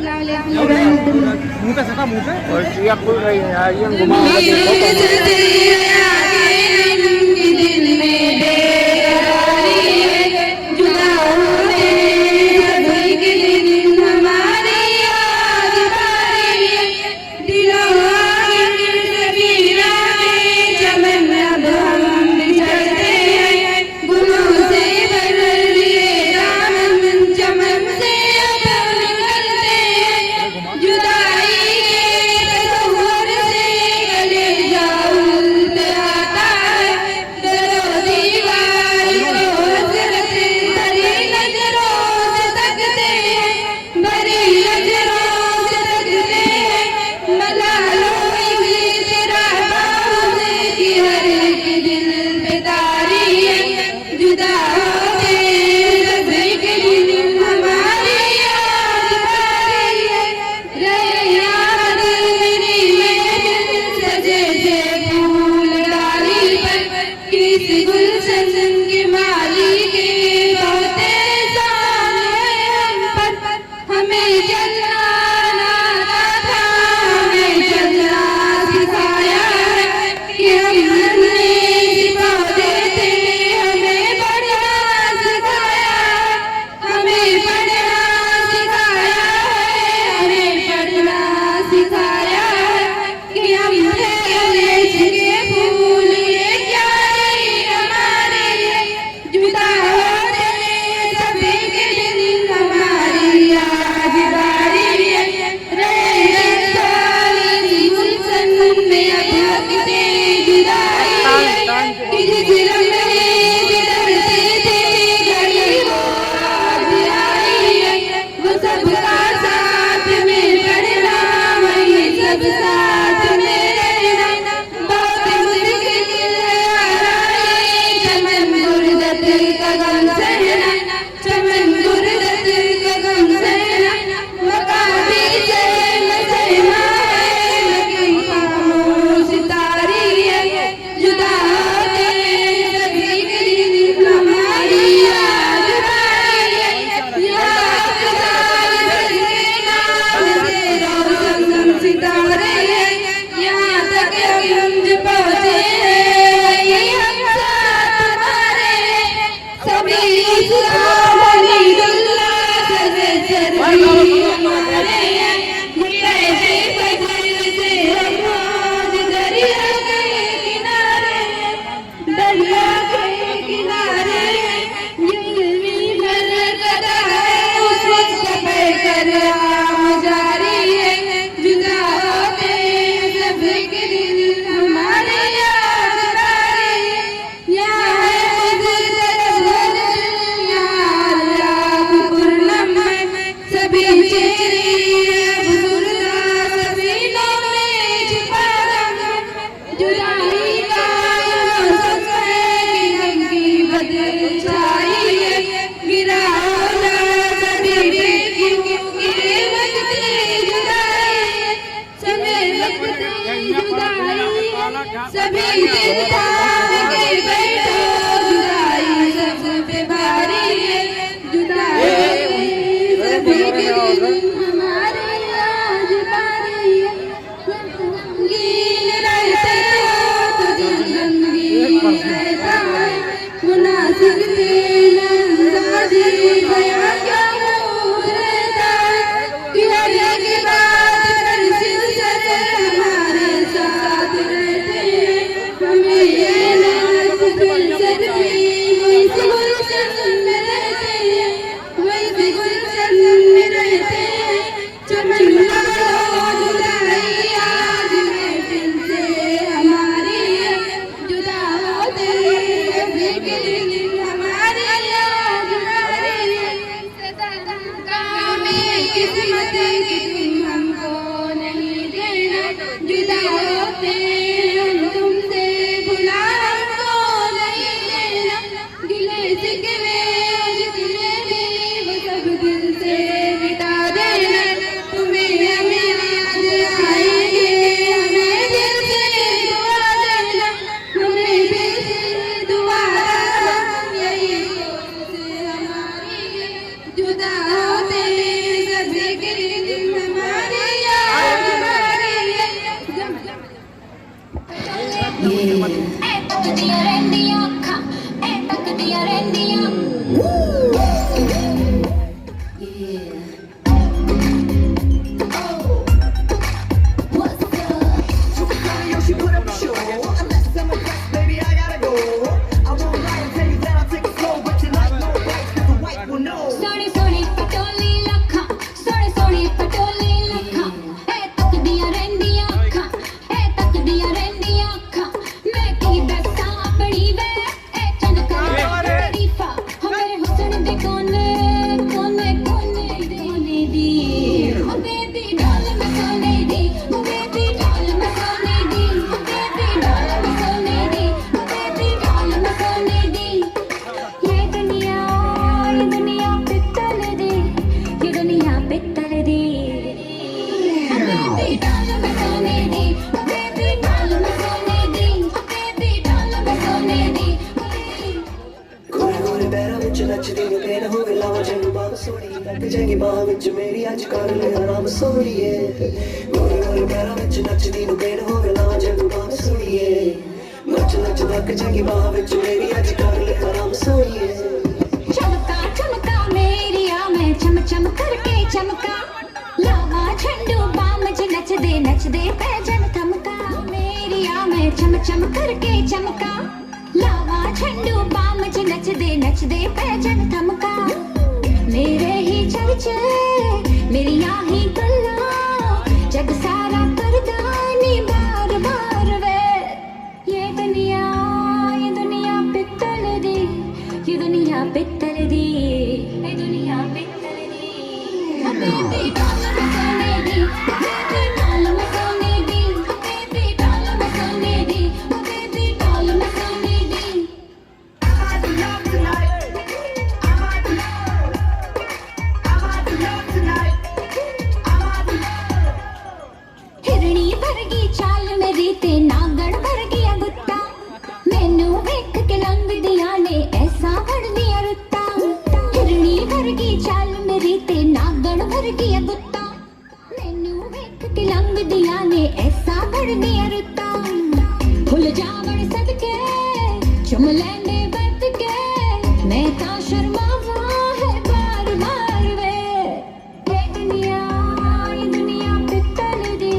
मुंह पे सका मुंह पे और चिया खुल रही है यार, ये घुमा नचदी नु देन होवे लावा जनु बाब सोड़ी तक जाएगी बाह विच मेरी अज कर ले आराम सोड़िए गोरे गोरे पैरां विच नचदी नु देन होवे लावा जनु बाब सोड़िए नच नच तक जाएगी बाह विच मेरी अज कर ले आराम सोड़िए चमका चमका मेरी आ मैं चम चम करके चमका लावा झंडू बाम च नच दे पैजन थमका मेरी आ मैं चम चम करके चमका लावा झंडू बाम च नच दे पैजन थमका मेरे ही चर्चे मेरी ही गल्ला जग सारा करदानी बार बार वे ये दुनिया पित्तल दी ये दुनिया पित्तल दी ये दुनिया पित्तल दी बेबी डाल मसाले दी बेबी डाल मसाले दी बेबी डाल मसाले दी बेबी डाल मसाले दी हिरणी वर्गी चाल मेरी ते नागण वर्गी गुत्ता मैनू वेख के लंघ दिया ने ऐसा बढ़ दिया रुत्ता हिरणी वर्गी चाल मेरी ते नागण वर्गी गुत्ता मैनू वेख के लंघ दिया ने ऐसा बढ़ दिया रुत्ता फुल जावण सदके चुम लैंदे बद के मैं ता शर्मावा है बार बार वे ये दुनिया पित्तल दी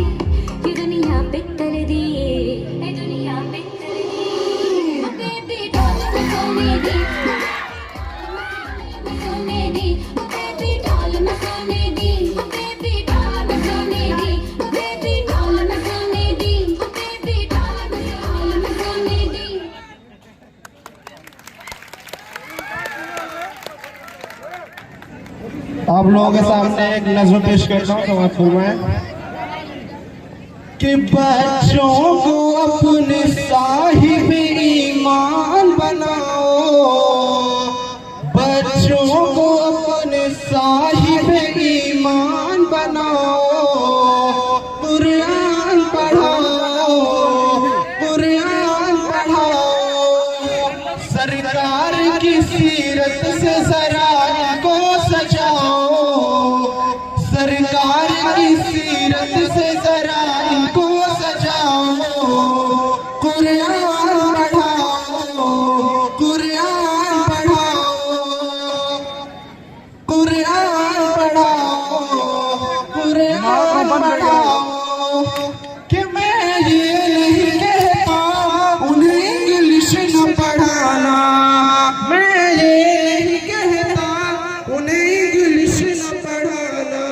ये दुनिया पित्तल दी ये दुनिया पित्तल दी बेबी डाल मसाले दी मसाले दी बेबी डाल मसाले दी बेबी डाल मसाले दी बेबी डाल मसाले दी बेबी डाल मसाले दी आप लोगों के सामने एक नज़्म पेश करता हूँ तवज्जो में कि बच्चों को अपने साहिब ईमान बनाओ बच्चों को अपने साहिब ईमान बनाओ कुरान पढ़ाओ सरकार की सीरत से जरा इनको सजाओ सरकार की सीरत से जरा इनको सजाओ कुरान पढ़ाओ कि मैं ये नहीं कहता उन्हें इंग्लिश न पढ़ाना मैं ये नहीं कहता उन्हें इंग्लिश न पढ़ाना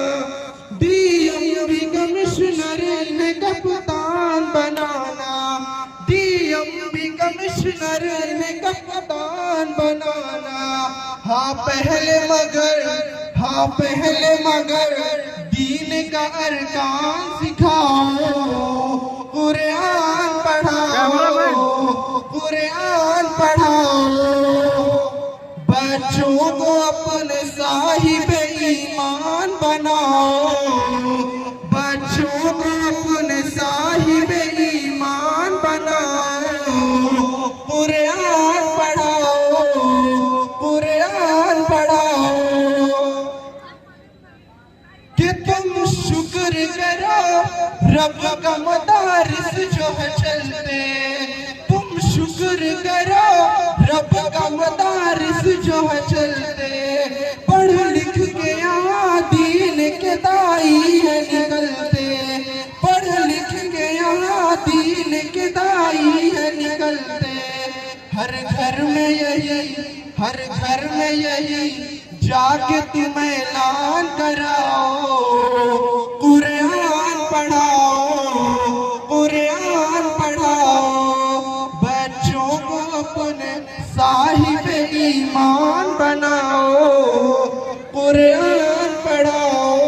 डीएमवी कमिश्नर इन्हें कप्तान बनाना डीएमवी कमिश्नर इन्हें कप्तान बनाना हाँ पहले मगर दीन का अरकान सिखाओ कुरान पढ़ाओ बच्चों को अपने साहिब ईमान बनाओ बच्चों को अपने साहिब ईमान बनाओ कुरान पढ़ाओ कि तुम शुक्र करो रब का मदारिस जो है चलते तुम शुक्र करो रब का मदारिस जो है चलते पढ़ लिख के यहाँ दीन के दाई है निकलते पढ़ लिख के यहाँ दीन के दाई है निकलते हर घर में यही जाके तुम ऐलान कराओ कुरान पढ़ाओ बच्चों को अपने साहिब ईमान बनाओ कुरान पढ़ाओ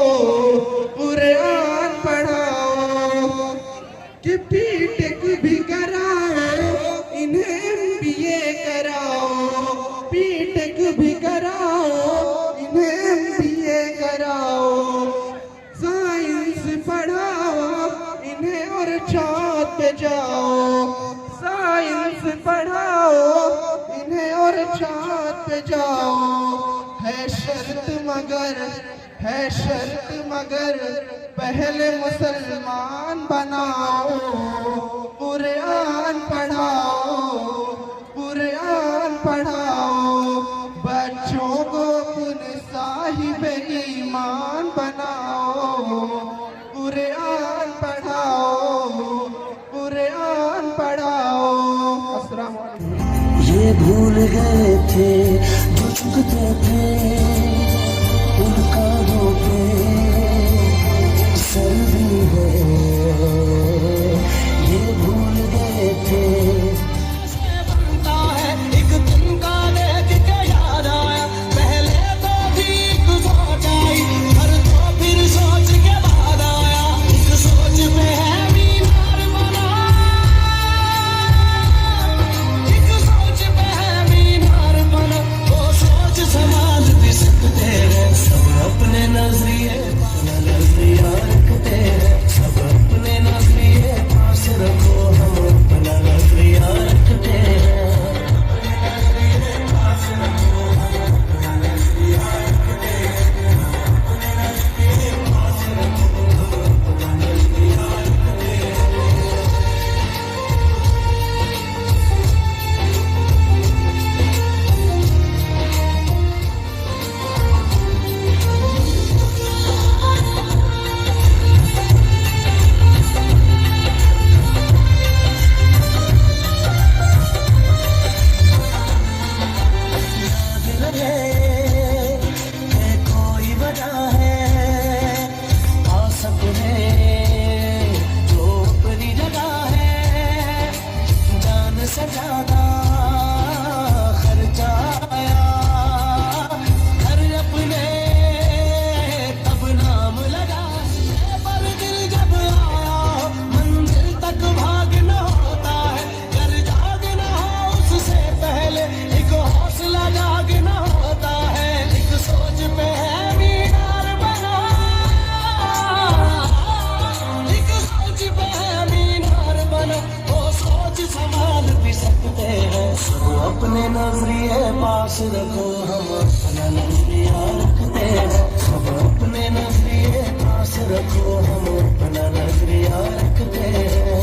कि बीटेक भी कराओ इन्हें MBA कराओ बीटेक भी कराओ इन्हें MBA कराओ साइंस पढ़ाओ इन्हें और छत पे जाओ साइंस पढ़ाओ इन्हें और छत पे जाओ है शर्त मगर पहले मुसलमान बनाओ, कुरान पढ़ाओ, बच्चों को अपने साहिब ईमान बनाओ, कुरान पढ़ाओ। अस्सलाम वालेकुम। ये भूल गए थे जो चुकते थे उन कानों पे सर्दी है, ये भूल गए थे। बनता है एक दिन का देख के याद आया, पहले तो ठीक सोच आई, पर तो फिर सोच के बाद आया, इस सोच पे है मीनार बना, एक सोच पे है मीनार बना, वो सोच समाज भी सकते हैं, सब अपने नजरिए रखते हैं, सब अपने नजरिए पास रखो, हम अपना नजरिया रखते हैं। अपने नजरिए पास रखो, हम अपना नजरिया रखते हैं, सब अपने नजरिए पास रखो, हम अपना नजरिया रखते हैं।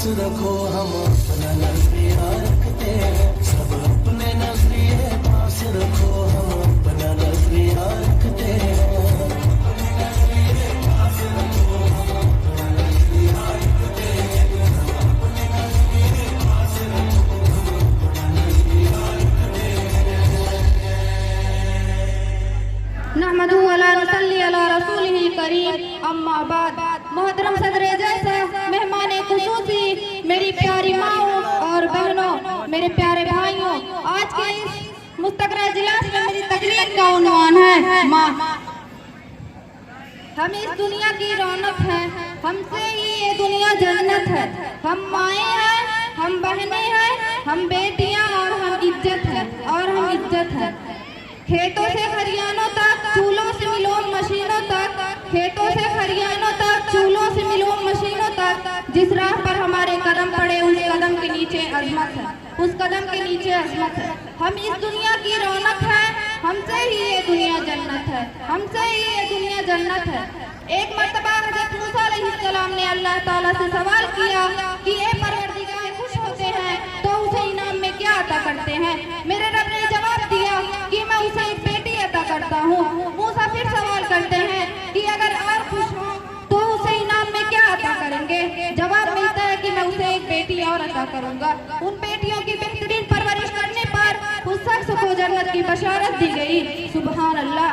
रखो, हम अपना नजरिया रखते हैं, सब अपने नजरिए पास रखो, हम अपना नजरिया रखते हैं। नहमदुहु व नसल्ली अला रसूलिहिल करीम, अम्मा बाद। मोहतरम सदर जलसा, मेहमान खुसूसी, मेरी प्यारी माओ और बहनों, मेरे प्यारे भाइयों, आज के इस मुस्तकरा इजलास में मेरी तकरीर का उन्वान है माँ। हम इस दुनिया की रौनक है, हमसे ही ये दुनिया जन्नत है। हम माएँ हैं, हम बहनें हैं, हम बेटियाँ और हम इज्जत है। खेतों से खरियानों तक, चूल्हों से मिलों मशीनों तक, खेतों से खरियानों तक, चूल्हों से मिलों मशीनों तक, जिस राह पर हमारे कदम पड़े उस कदम के नीचे अजमत है, उस कदम के नीचे अजमत है। हम इस दुनिया की रौनक है, हमसे ही ये दुनिया जन्नत है, हमसे ही ये दुनिया जन्नत है। एक मर्तबा हज़रत मूसा अलैहिस्सलाम ने अल्लाह ताला से सवाल किया कि ए परवरदिगार, खुश होते हैं तो उसे इनाम में क्या अता करते हैं? मेरे रब ने जवाब दिया कि मैं उसे एक बेटी अता करता हूँ। मूसा फिर सवाल करते हैं कि अगर और खुश हो तो उसे इनाम में क्या अता करेंगे? जवाब मिलता है कि मैं उसे एक बेटी और अता करूंगा। उन बेटियों की बेहतरीन परवरिश करने पर उस शख्स को जन्नत की बशारत दी गई। सुभान अल्लाह।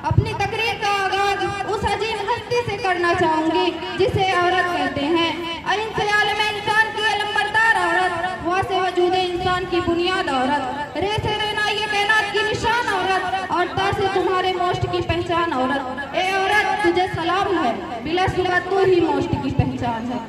अपनी तकरीर का आगाज उस अजीम हस्ती से करना चाहूंगी जिसे औरत कहते हैं। अइंसे आलम इंसान की अलंबरदार औरत, वासे वजूद इंसान की बुनियाद औरत, रे से रेनाई कायनात की निशान औरत, और ता से तुम्हारे मोस्ट की पहचान औरत। ए औरत, तुझे सलाम है, बिला शुबा तू ही मोस्ट की पहचान है।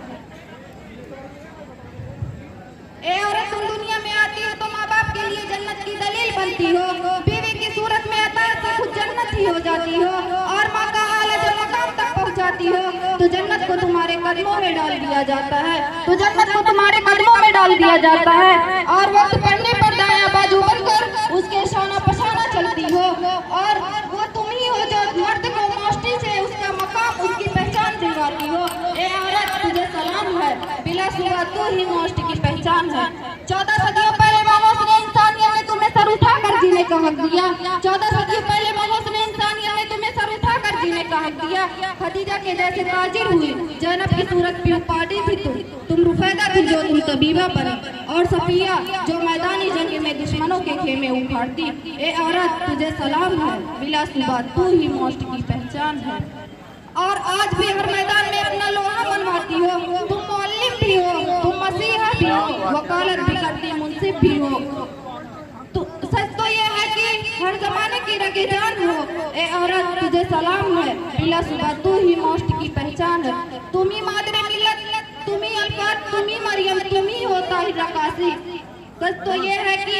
ए औरत, तुम दुनिया में आती हो तो माँ बाप के लिए जन्नत की दलील बनती हो, बीवी की सूरत में अता से खुद जन्नत ही हो जाती हो, और माँ का आला जब मकाम तक पहुँचाती हो तो जन्नत को तुम्हारे कदमों में डाल दिया जाता है, तो जन्नत को तुम्हारे कदमों में डाल दिया जाता है। और वक्त पड़ने पर दायां बाजू बनकर उसके शाना पशाना चलती हो, और वो तुम ही हो जो मर्द को मोष्टी से उसका मकाम, उसकी पहचान दिलवाती हो। ए औरत, तुझे सलाम है, बिला शुबा तू ही मोष्ट की पहचान है। 14 सदियों पहले महोसने इंसानियत ने तुम्हें सर उठाकर जीने का हक दिया। 14 सदियों पहले महोसने इंसानियत ने तुम्हें सर उठाकर जीने का हक दिया। खदीजा के जैसे ताजिर हुई, ज़ैनब की सूरत पे पाटी थी तुम रुफैदा थी जो तुम तबीबा बनी, और सफिया जो मैदानी जंग में दुश्मनों के खेमे उखाड़ती। ए औरत, तुझे सलाम है, बिला शुबा तू ही मोस्ट की पहचान है। और आज भी हर मैदान में अपना लोहा मनवाती हो, तुम मौलिम भी हो, तुम मसीहा भी हो, वकालत भी करती मुंसिफ भी हो। तो सच तो ये है कि हर जमाने की रगे जान हो। ए औरत, तुझे सलाम है, बिला शुबा तू ही मोस्ट की पहचान है। तुम ही मादरे मिल्लत, तुम ही अल्फात, तुम ही मरियम, तुम ही हो ताहिर रकासी। सच तो ये है कि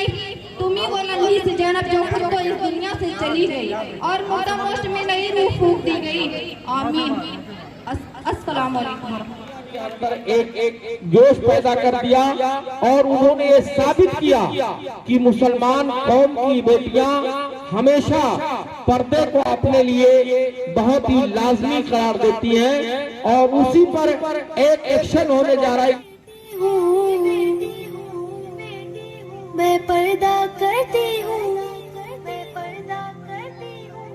तुम ही वो नन्ही सी ज़ैनब जो खुद तो इस दुनिया से चली गई और मुर्दा मोस्ट में नई रूह फूंक दी गई। आमीन। अस्सलाम वालेकुम। अंदर एक जोश पैदा कर दिया और उन्होंने ये साबित किया कि मुसलमान कौम की बेटियां हमेशा पर्दे को अपने लिए बहुत ही लाजमी करार देती हैं, और उसी पर एक एक्शन होने जा रहा है। मैं पर्दा करती हूँ, मैं पर्दा करती हूँ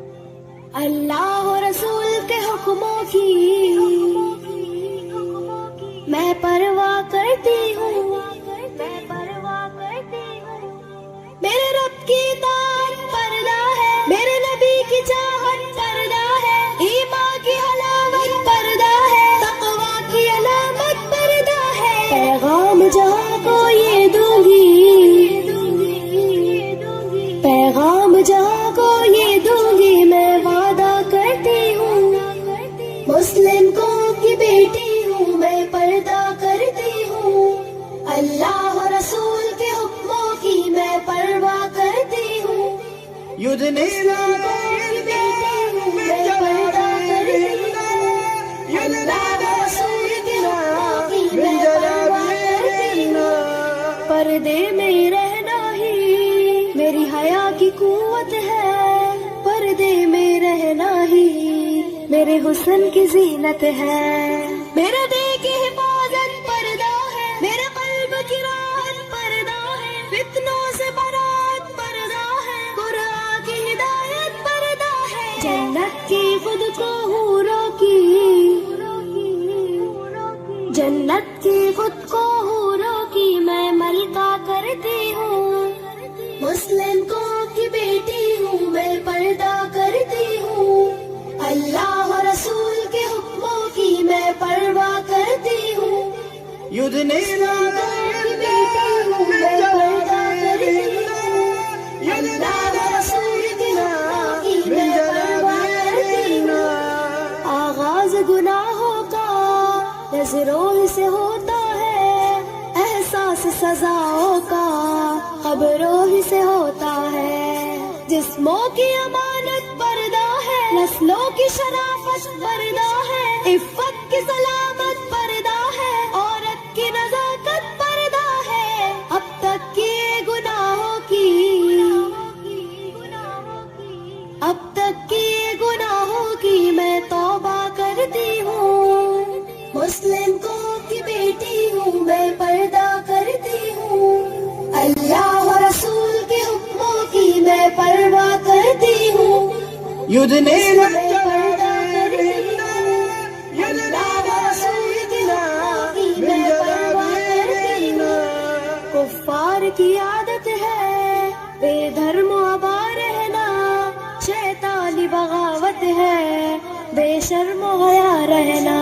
अल्लाह और रसूल के हुक्मों की, मैं परवाह करती हूँ, मैं परवाह करती हूँ। मेरे रब की इताअत पर्दा है, मेरे नबी की चाहत पर्दा है, ईमान की हलावत पर्दा है, तक़वा की अलामत पर्दा है। पैगाम जहाँ को ये दूंगी, पैगाम जहाँ को ये दूंगी, मैं वादा करती हूँ। मुस्लिम कौम की बेटी हूँ, मैं पर्दा करती हूँ, अल्लाह और रसूल के हुक्मों की मैं परवाह करती हूँ। युद्ध की बेटी हूँ, मैं पर्दा करती हूँ, अल्लाह और रसूल के हुक्मों की मैं परवाह करती हूँ। पर्दे में रहना ही मेरी हया की कुव्वत है, पर्दे में रहना ही मेरे हुस्न की जीनत है। मेरा दिल की हिफाजत पर्दा है, मेरे कल्ब की राहत पर्दा है, फितनों से बरात पर्दा है, कुरान की हिदायत पर्दा है। जन्नत की खुद को हूरों की, जन्नत की खुद को हूरों की मैं मलका करती हूँ। मुस्लिम कौम की बेटी हूँ, मैं पर्दा करती हूँ, अल्लाह और रसूल के हुक्मों की मैं परवाह करती हूँ। युद्ध की बेटी हूँ, मैं पर्दा करती हूँ, अल्लाह और रसूल के हुक्मों की मैं परवाह करती हूँ। आगाज गुनाहों का नजरों से होता है, एहसास सजाओं का खबरों ही से होता है। जिस्मों की अमानत पर्दा है, नस्लों की शराफत पर्दा है, इफ्फत की सलामत पर्दा है, औरत की नजाकत पर्दा है। अब तक की युद्ध ने कुफ्फार की आदत है बेधर्म आबार रहना, शैतानी बगावत है बेशर्म हया रहना।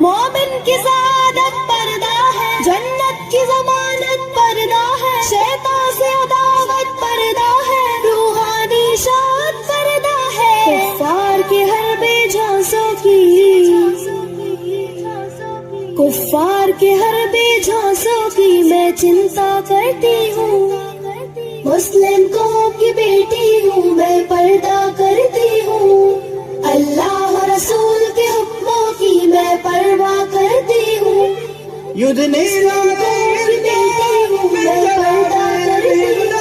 मोमिन की सादत पर्दा है, जन्नत की जमानत पर्दा है, शैतान से अदावत पर्दा है, रूहानी शान पर्दा है। कुफ्फार के हर बेझांसों की, कुफ्फार के हर बेझांसों की मैं चिंता करती हूँ। मुस्लिम कौम की बेटी हूँ, मैं पर्दा करती हूँ। अल्लाह और रसूल के हुक्मों की मैं परवाह करती हूँ। युद्ध ने बेटी हूँ, मैं पर्दा करती हूँ।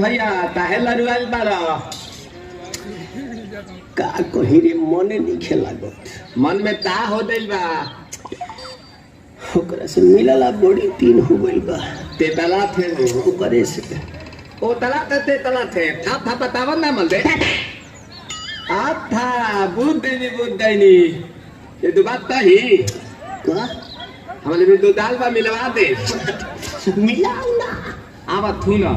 भैया काहे लरुआल बारा का कही रे मने नहीं खेला मन में ता हो दिल बा ओकरा से मिलला बड़ी तीन हो गइल बा ते तला थे ऊपरे से ओ तला ते तला थे था बतावन ना मन दे आ था बुद्धनी ये दो बात कही का हमारे में दो दाल बा मिलवा दे मिलाऊ ना आवा थू ना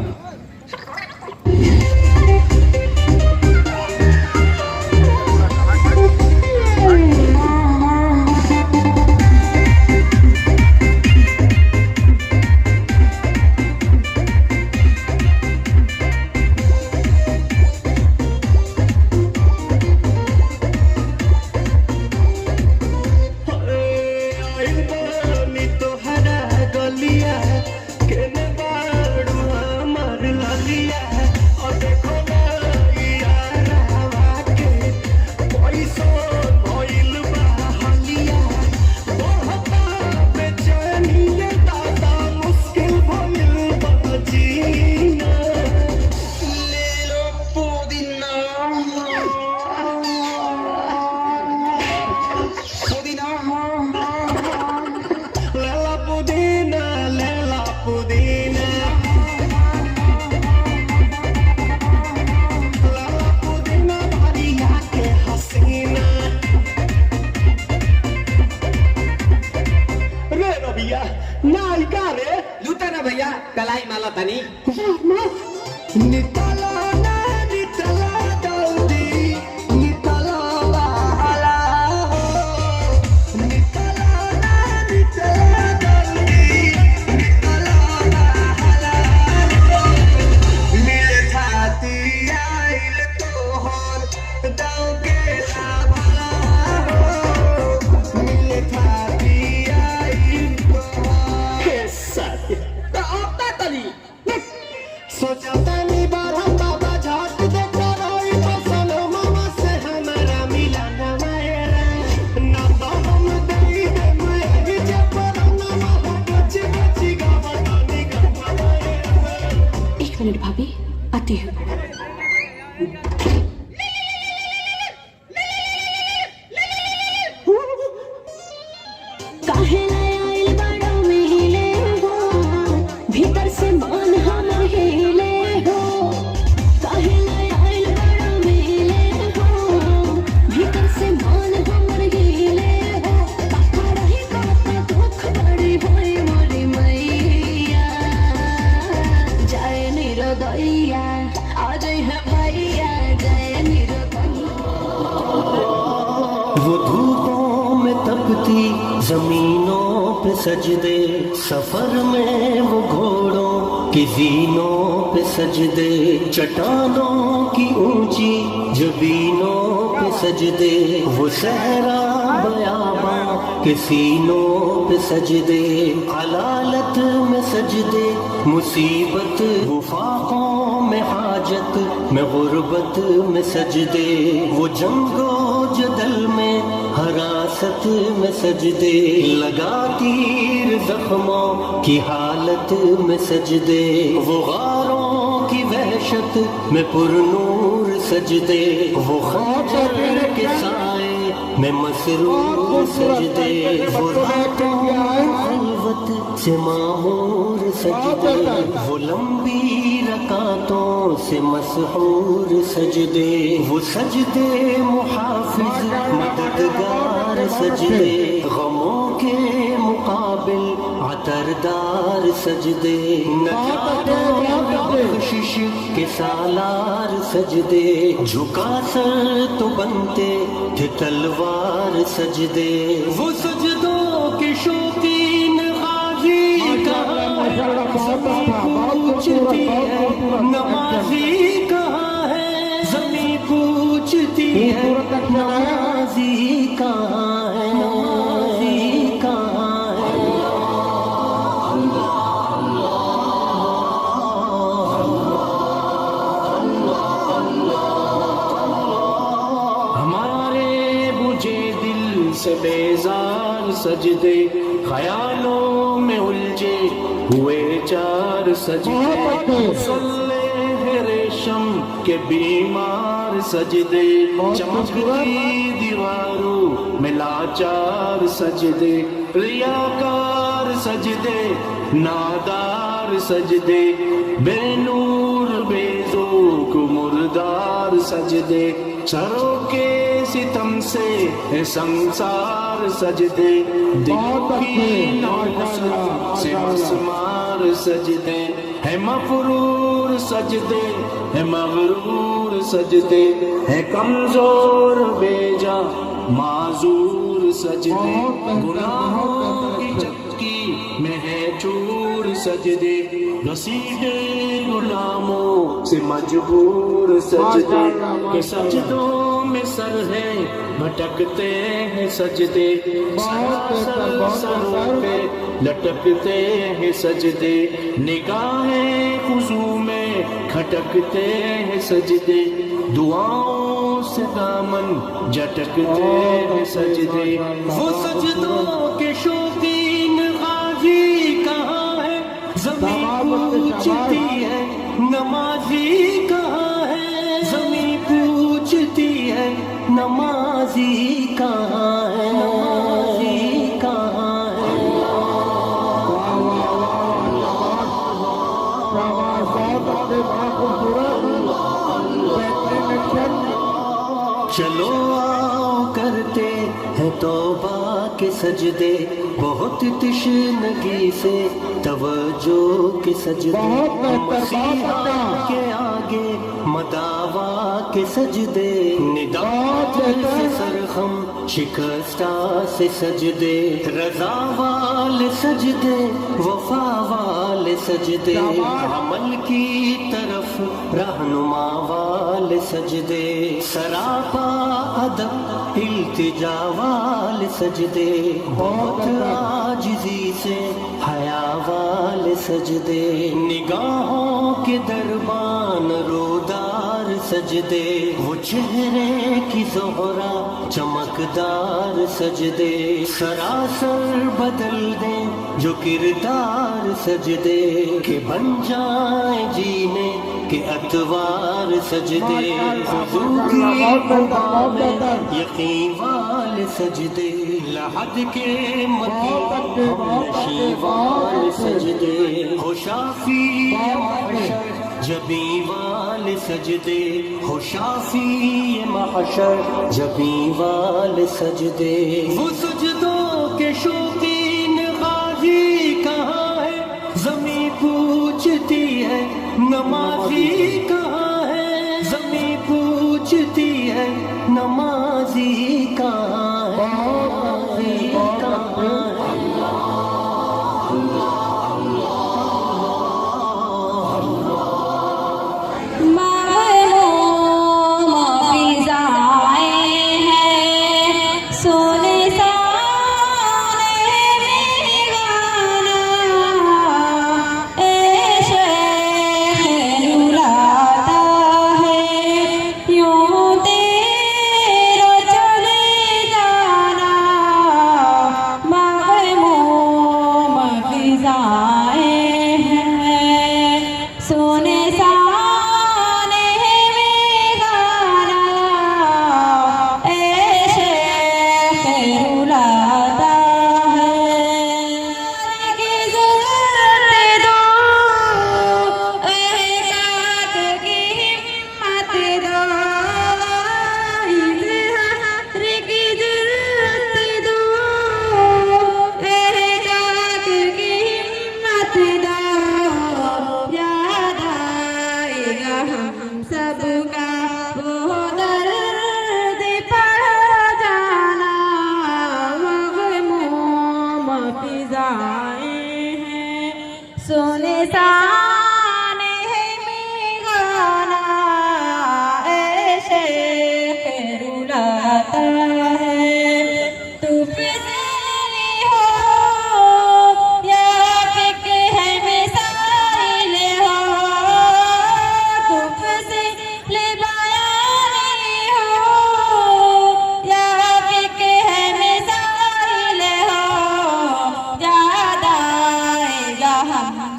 कलाई माला तनी नितला ना नितला दौदी नितला बाला नितला ना नितला दौदी नितला बाला मिले छाती आइल तोहर दाव के भला मिले छाती आइल तोहर के साथ सोचा नहीं बार हम बाबा झाट दे करोई फसल मामा से हमारा मिला ना मेरा ना तो हम दे मैं जब पर ना बच गावा नहीं गावा। एक मिनट भाभी आती हूँ। भीतर से मान हम हिले हो काहे आइल बड़ा मिले हो भीतर से मान हम हिले हो काका रही बात दुख बड़ी होई मोरी मैया जाए निरोदैया आ जाए है भैया जाए निरोदैया। वो धूपों में तपती जमीनों पे सजदे सफर में वो घोड़ों की जीनों पे सजदे चट्टानों की ऊंची जबीनों पे सजदे वो सहरा बयाबा के सीनों पे सजदे अलालत में सजदे मुसीबत वो फाकों में हाजत में गुर्बत में सजदे वो जंगो जदल में हरासत में सजदे लगा तीर जख्मों की हालत में सजदे वो गारों की वहशत में पुरनूर सजदे वो खंजर के साए में मसरूर सजदे वो रातों खलवत से मामूर सजदे वो लंबी रकातों से मसहूर सजदे वो सजदे मुहाफिज मददगार सजदे गमों के मुकाबिल अतरदार सजदे बख्शिश के सालार सजदे झुका सर तो बनते थे तलवार सजदे वो सजदों के शौकीन गाजी पूछती है नमाजी कहाँ है ज़मीं पूछती है नमाजी कहाँ है नमाजी कहाँ है। हमारे बुझे दिल से बेजार सजदे ख्यालों में उलझे हुए चार सजदे सल्ले रोशन के बीमार सजदे, चमकती दीवारों में लाचार सजदे, रियाकार सजदे, नादार सजदे, बेनूर बेज़ोक मुर्दार सजदे, सरों के सितम से है संसार सजदे, दिलों की नौहसन से मस्मार सजदे, है मफरूर सजदे, है मगरूर सजदे, है कमजोर बेजा माजूर सजदे, गुनाहों की चक्की में है चूर सजदे, घसीटे गुलामों से मजबूर सजदे, के सजदों में सर है भटकते हैं सजदे, सरों पे लटकते हैं सजदे, निगाहें खुशू में खटकते हैं सजदे, दुआओं से दामन झटकते हैं सजदे। वो सजदों के शौकीन गाजी कहाँ है, ज़मीं पूछती है नमाजी कहाँ है, ज़मीं पूछती है नमाजी कहाँ है, नमाजी कहाँ है। चलो आओ करते हैं तौबा के सजदे, बहुत तशनगी से तवज्जो के सजदे, मसीहा के आगे मदावा के सजदे, निदात से सरखम शिकस्ता से सजदे, रज़ा वाले सजदे, वफा वाले सजदे, अमल की तरफ रहनुमा वाले सजदे, सरापा अदब इल्तिजा वाले सजदे, बहुत आजिज़ी से हया वाले सजदे, निगाहों के दरबान रोदार सजदे, वो चेहरे की ज़ोहरा चमकदार सजदे, सरासर बदल दे जो किरदार सजदे, के बन जाए जीने के अतवार सजदे, यकीन वाले सजदे, लहद के मकी वाले सजदे, हो शाफी महशर जबी वाले सजदे, हो शाफी महशर जबी वाले सजदे। वो सजदों के शौकीन गाजी कहाँ है, ज़मीं पूछती है नमाजी कहाँ है, ज़मीं पूछती है नमाजी कहाँ है, नमाजी कहाँ है।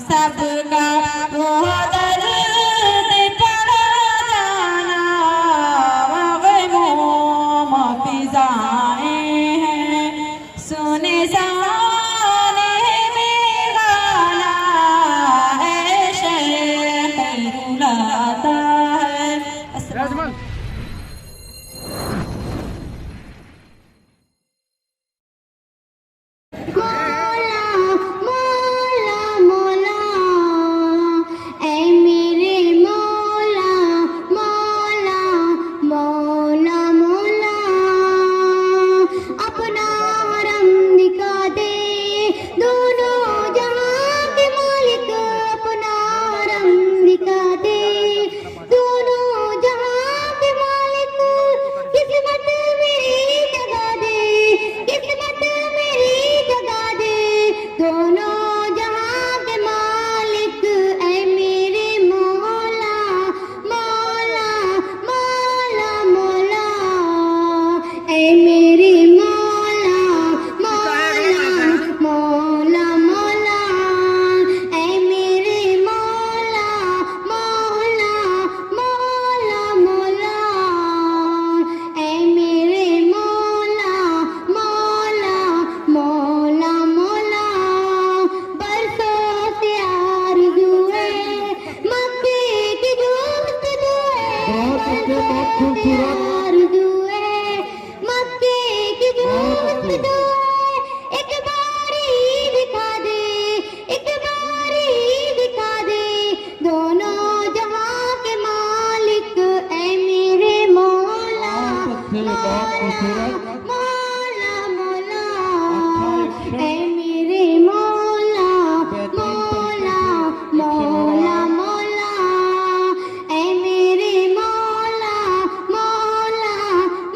सबका वो दर्द पड़ा से बहुत खूबसूरत मौला मौला ऐ मेरे मौला मौला मौला मौला ऐ मेरे मौला मौला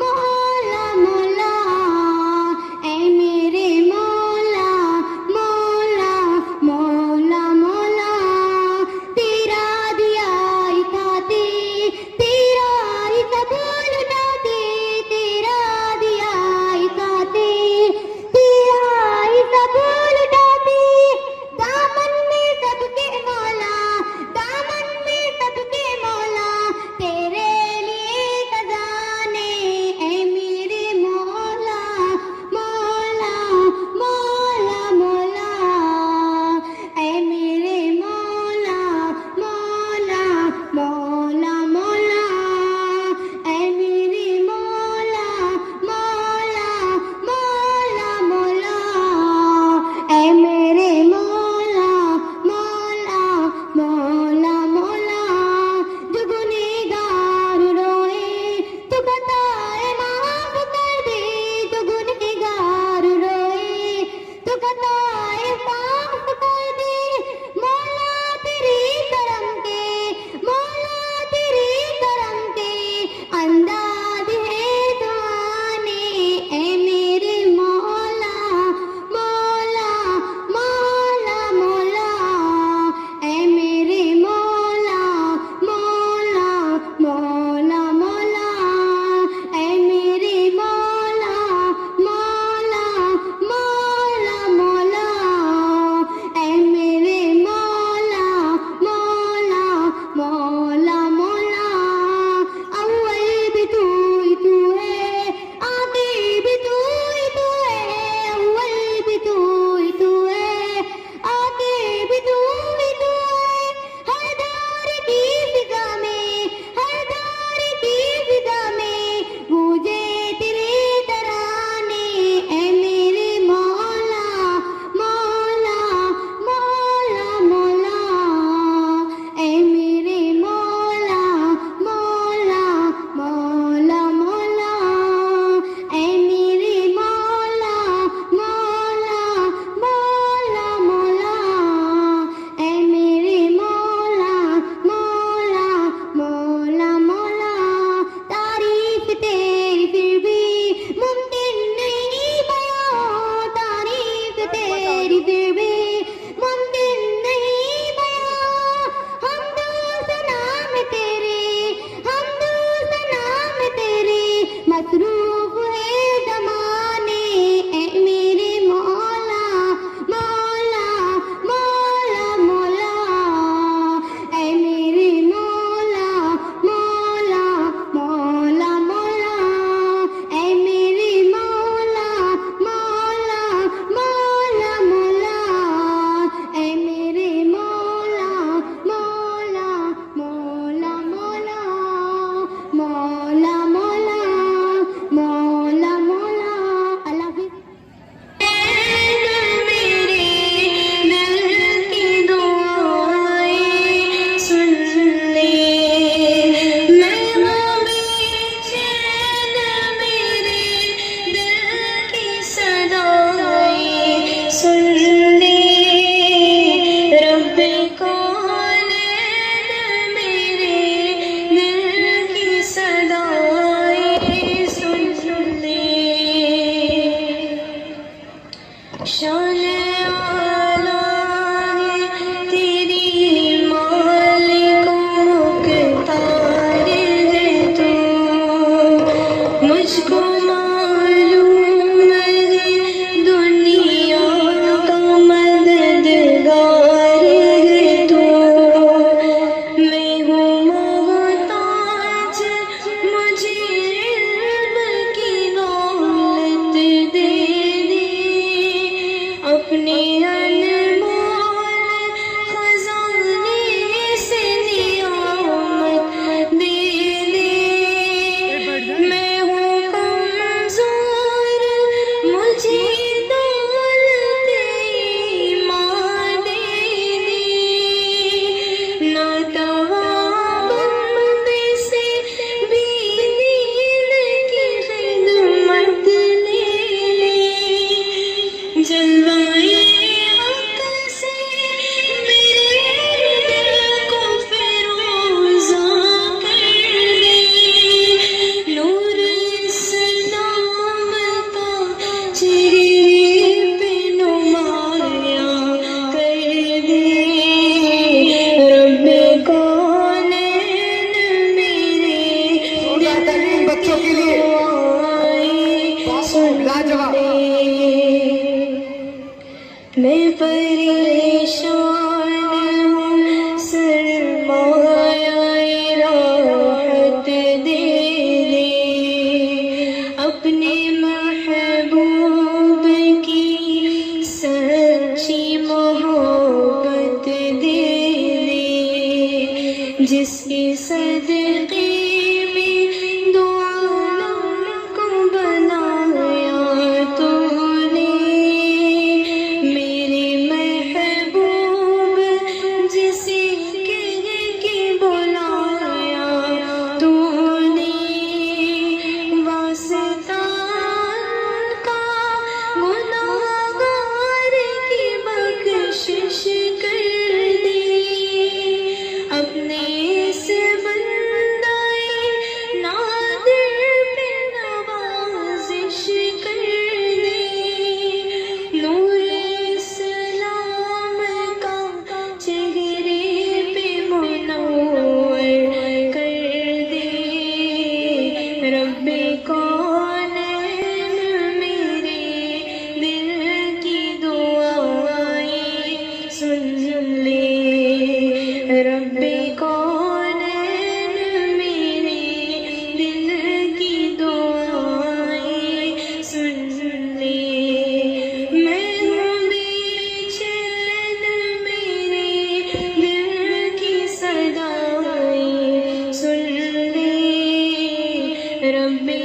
मौला मौला ऐ मेरे मौला मौला मौला मौला तेरा दिया इताते तेरा ही कबूल ना दे तेरा दिया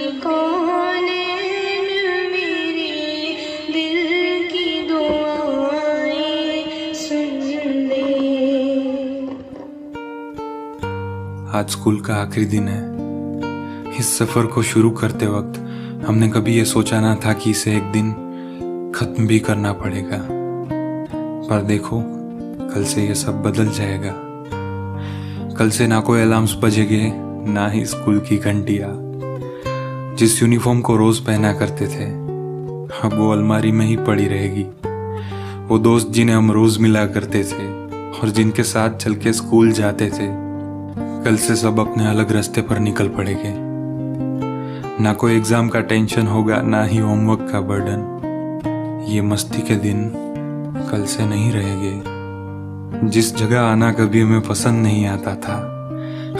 कोने मेरे दिल की दुआएं सुन ले। आज स्कूल का आखिरी दिन है। इस सफर को शुरू करते वक्त हमने कभी ये सोचा ना था कि इसे एक दिन खत्म भी करना पड़ेगा, पर देखो कल से ये सब बदल जाएगा। कल से ना कोई अलार्म्स बजेंगे, ना ही स्कूल की घंटियां। जिस यूनिफॉर्म को रोज पहना करते थे अब वो अलमारी में ही पड़ी रहेगी। वो दोस्त जिन्हें हम रोज मिला करते थे और जिनके साथ चल के स्कूल जाते थे, कल से सब अपने अलग रास्ते पर निकल पड़ेंगे। ना कोई एग्जाम का टेंशन होगा, ना ही होमवर्क का बर्डन। ये मस्ती के दिन कल से नहीं रहेंगे। जिस जगह आना कभी हमें पसंद नहीं आता था,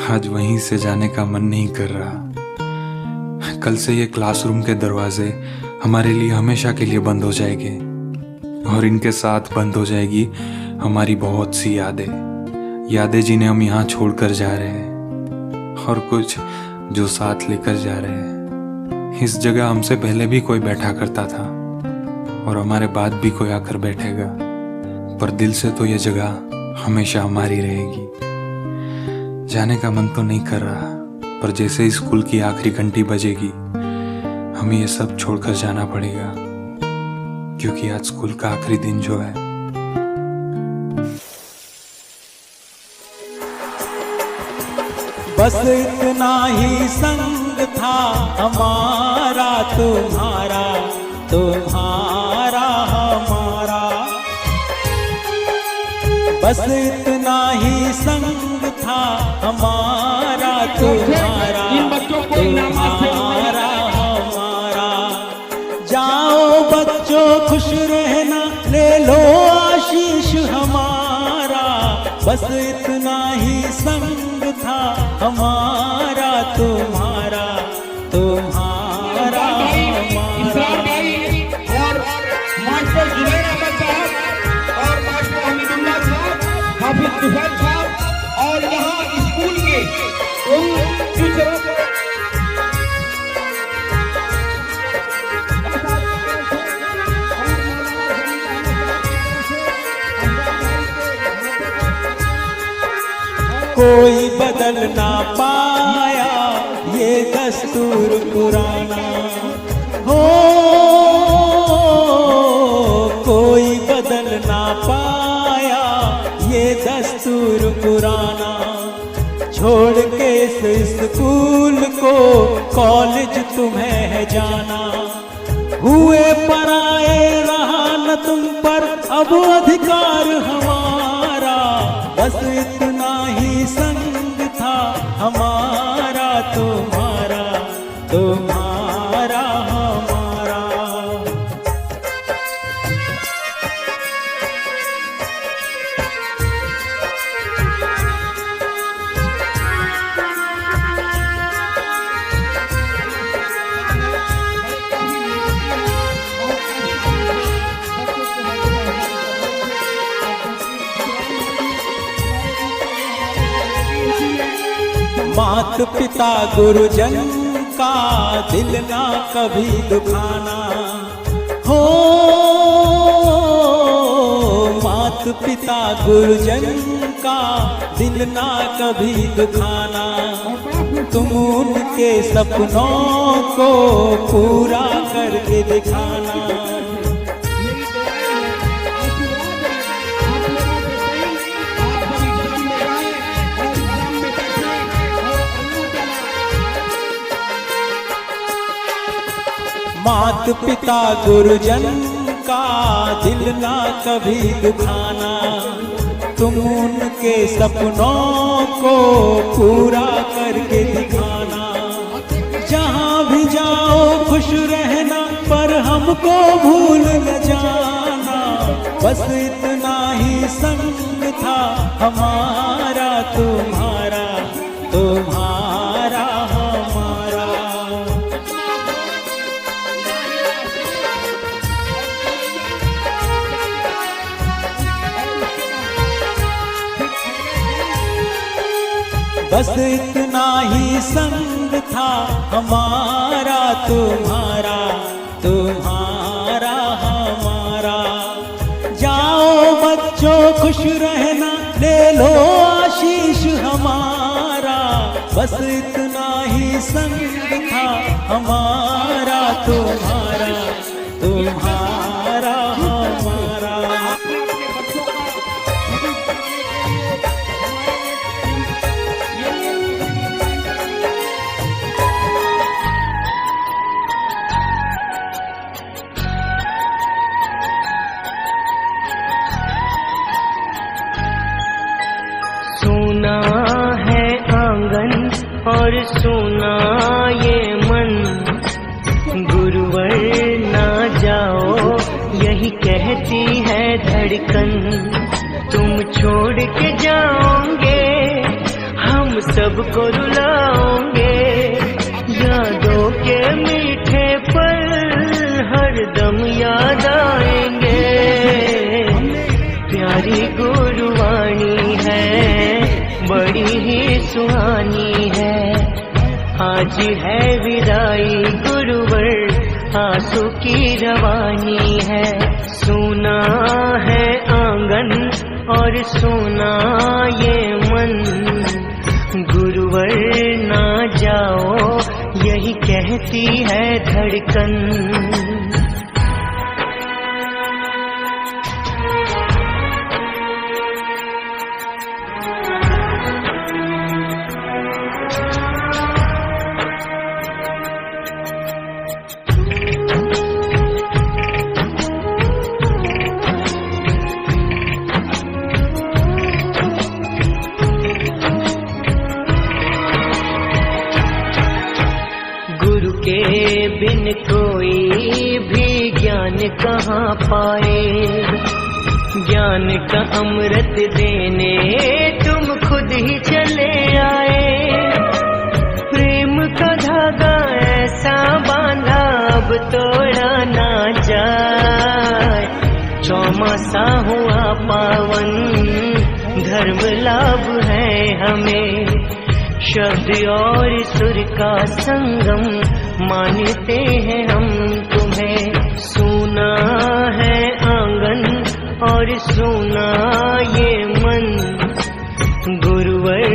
आज वहीं से जाने का मन नहीं कर रहा। कल से ये क्लासरूम के दरवाजे हमारे लिए हमेशा के लिए बंद हो जाएंगे और इनके साथ बंद हो जाएगी हमारी बहुत सी यादें जिन्हें हम यहाँ छोड़कर जा रहे हैं और कुछ जो साथ लेकर जा रहे हैं। इस जगह हमसे पहले भी कोई बैठा करता था और हमारे बाद भी कोई आकर बैठेगा, पर दिल से तो ये जगह हमेशा हमारी रहेगी। जाने का मन तो नहीं कर रहा, पर जैसे ही स्कूल की आखिरी घंटी बजेगी हमें ये सब छोड़कर जाना पड़ेगा, क्योंकि आज स्कूल का आखिरी दिन जो है। बस इतना ही संग था हमारा तुम्हारा, तुम्हारा हमारा। बस इतना ही संग था हमारा तुम्हारा, तुम्हारा हमारा। जाओ बच्चों खुश रहना, ले लो आशीष हमारा। बस इतना ही संग था हमारा तुम्हारा, तुम्हारा हमारा। और मास्टर जुबैर अहमद साहब और मास्टर हमीदुल्लाह साहब, हाफिज तुफैल साहब और यहाँ स्कूल के उन टीचरों को कोई बदल ना पाया ये दस्तूर पुराना हो, कोई बदल ना पाया ये दस्तूर पुराना। छोड़ के इस स्कूल को कॉलेज तुम्हें है जाना। हुए पराए रहा न तुम पर अब अधिकार हमारा। बस इतना ही संग था हमारा तुम्हारा, तुम्हारा हमारा। मात पिता गुरुजन का दिल ना कभी दुखाना हो। मात पिता गुरुजन का दिल ना कभी दुखाना। तुम उनके सपनों को पूरा करके दिखाना। मात पिता गुरुजन का दिल ना कभी दुखाना। तुम उनके सपनों को पूरा करके दिखाना। जहाँ भी जाओ खुश रहना, पर हमको भूल न जाना। बस इतना ही संग था हमारा तुम्हारा, तुम्हारा हमारा। बस इतना ही संग था हमारा तुम्हारा तुम्हारा हमारा। जाओ बच्चों खुश रहना, ले लो आशीष हमारा, बस इतना ही संग था हमारा तुम्हारा तुम्हारा हमारा। सुना है आंगन और सुना ये मन, गुरुवर ना जाओ यही कहती है धड़कन। तुम छोड़ के जाओगे हम सबको रुलाओगे, यादों के मीठे पल हरदम याद आएंगे। प्यारी गुरुवाणी है बड़ी ही सुहानी है, आज है विदाई गुरुवर आंसू की रवानी है। सुना है आंगन और सुना ये मन, गुरुवर ना जाओ यही कहती है धड़कन। बिन कोई भी ज्ञान कहाँ पाए, ज्ञान का अमृत देने तुम खुद ही चले आए। प्रेम का धागा ऐसा बांधा अब तोड़ा ना जाए, चौमासा हुआ पावन धर्म लाभ है हमें। शब्द और सुर का संगम मानते हैं हम तुम्हें। सुना है आंगन और सुना ये मन, गुरुवर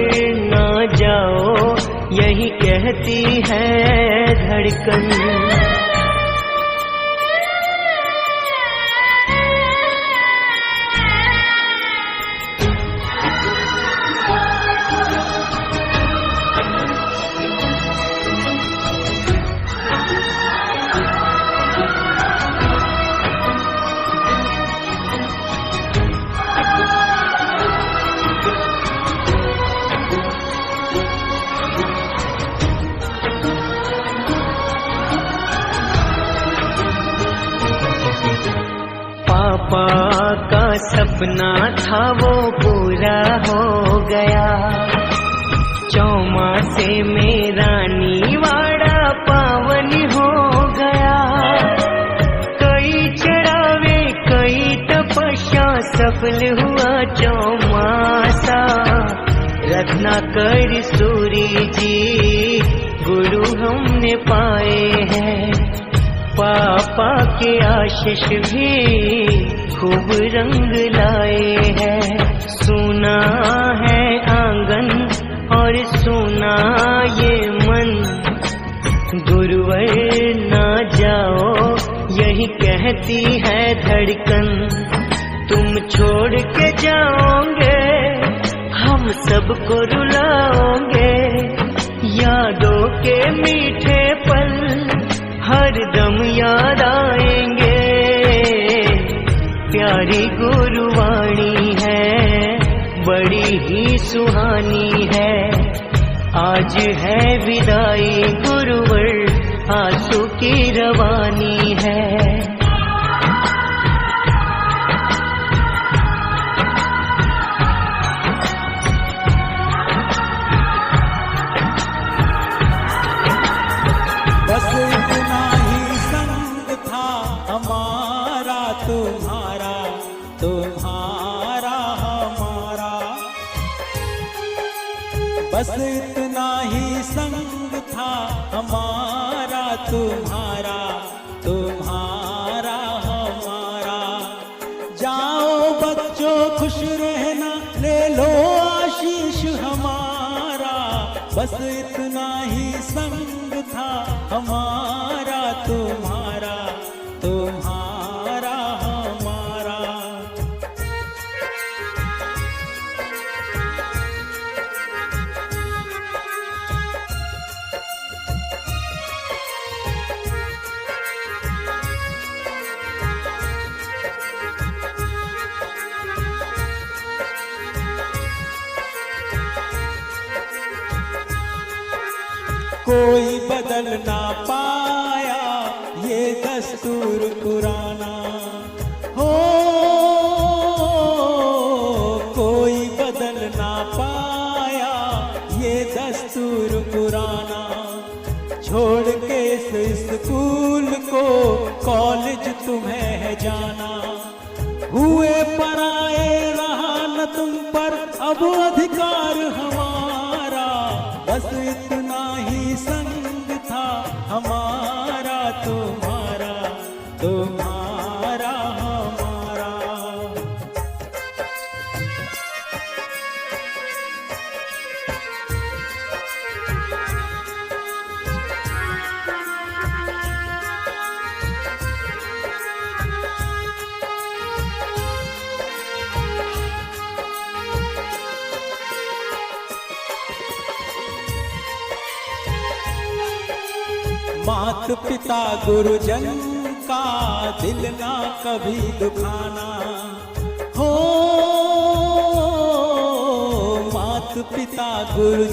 ना जाओ यही कहती है धड़कन। पापा का सपना था वो पूरा हो गया, चौमासे में रानीवाड़ा पावन हो गया। कई चढ़ावे कई तपस्या सफल हुआ चौमासा, रत्नाकर सूरी जी गुरु हमने पाए हैं। पापा के आशीष भी खूब रंग लाए हैं। सुना है आंगन और सुना ये मन, गुरुवर ना जाओ यही कहती है धड़कन। तुम छोड़ के जाओगे हम सबको रुलाओगे, यादों के मीठे पल हर दम याद आएंगे। प्यारी गुरुवाणी है बड़ी ही सुहानी है, आज है विदाई गुरुवर आंसू की रवानी है। बस इतना ही संग था हमारा तुम्हारा तुम्हारा हमारा। बस इतना ही संग था हमारा तुम्हारा तुम्हारा तुम्हारा हमारा। जाओ बच्चों खुश रहना, ले लो आशीष हमारा, बस इतना ही संग था हमारा तुम्हारा तुम्हारा हमारा। कोई बदल ना पाया ये दस्तूर पुराना हो, कोई बदल ना पाया ये दस्तूर पुराना। छोड़ के इस स्कूल को कॉलेज तुम्हें है जाना, हुए पराए रहा न तुम पर अब अधिकार हमारा, बस इतना ही संग था हमारा तुम्हारा तुम्हारा हमारा। मात पिता गुरुजन का दिल ना कभी दुखाना हो, मात पिता गुरुजन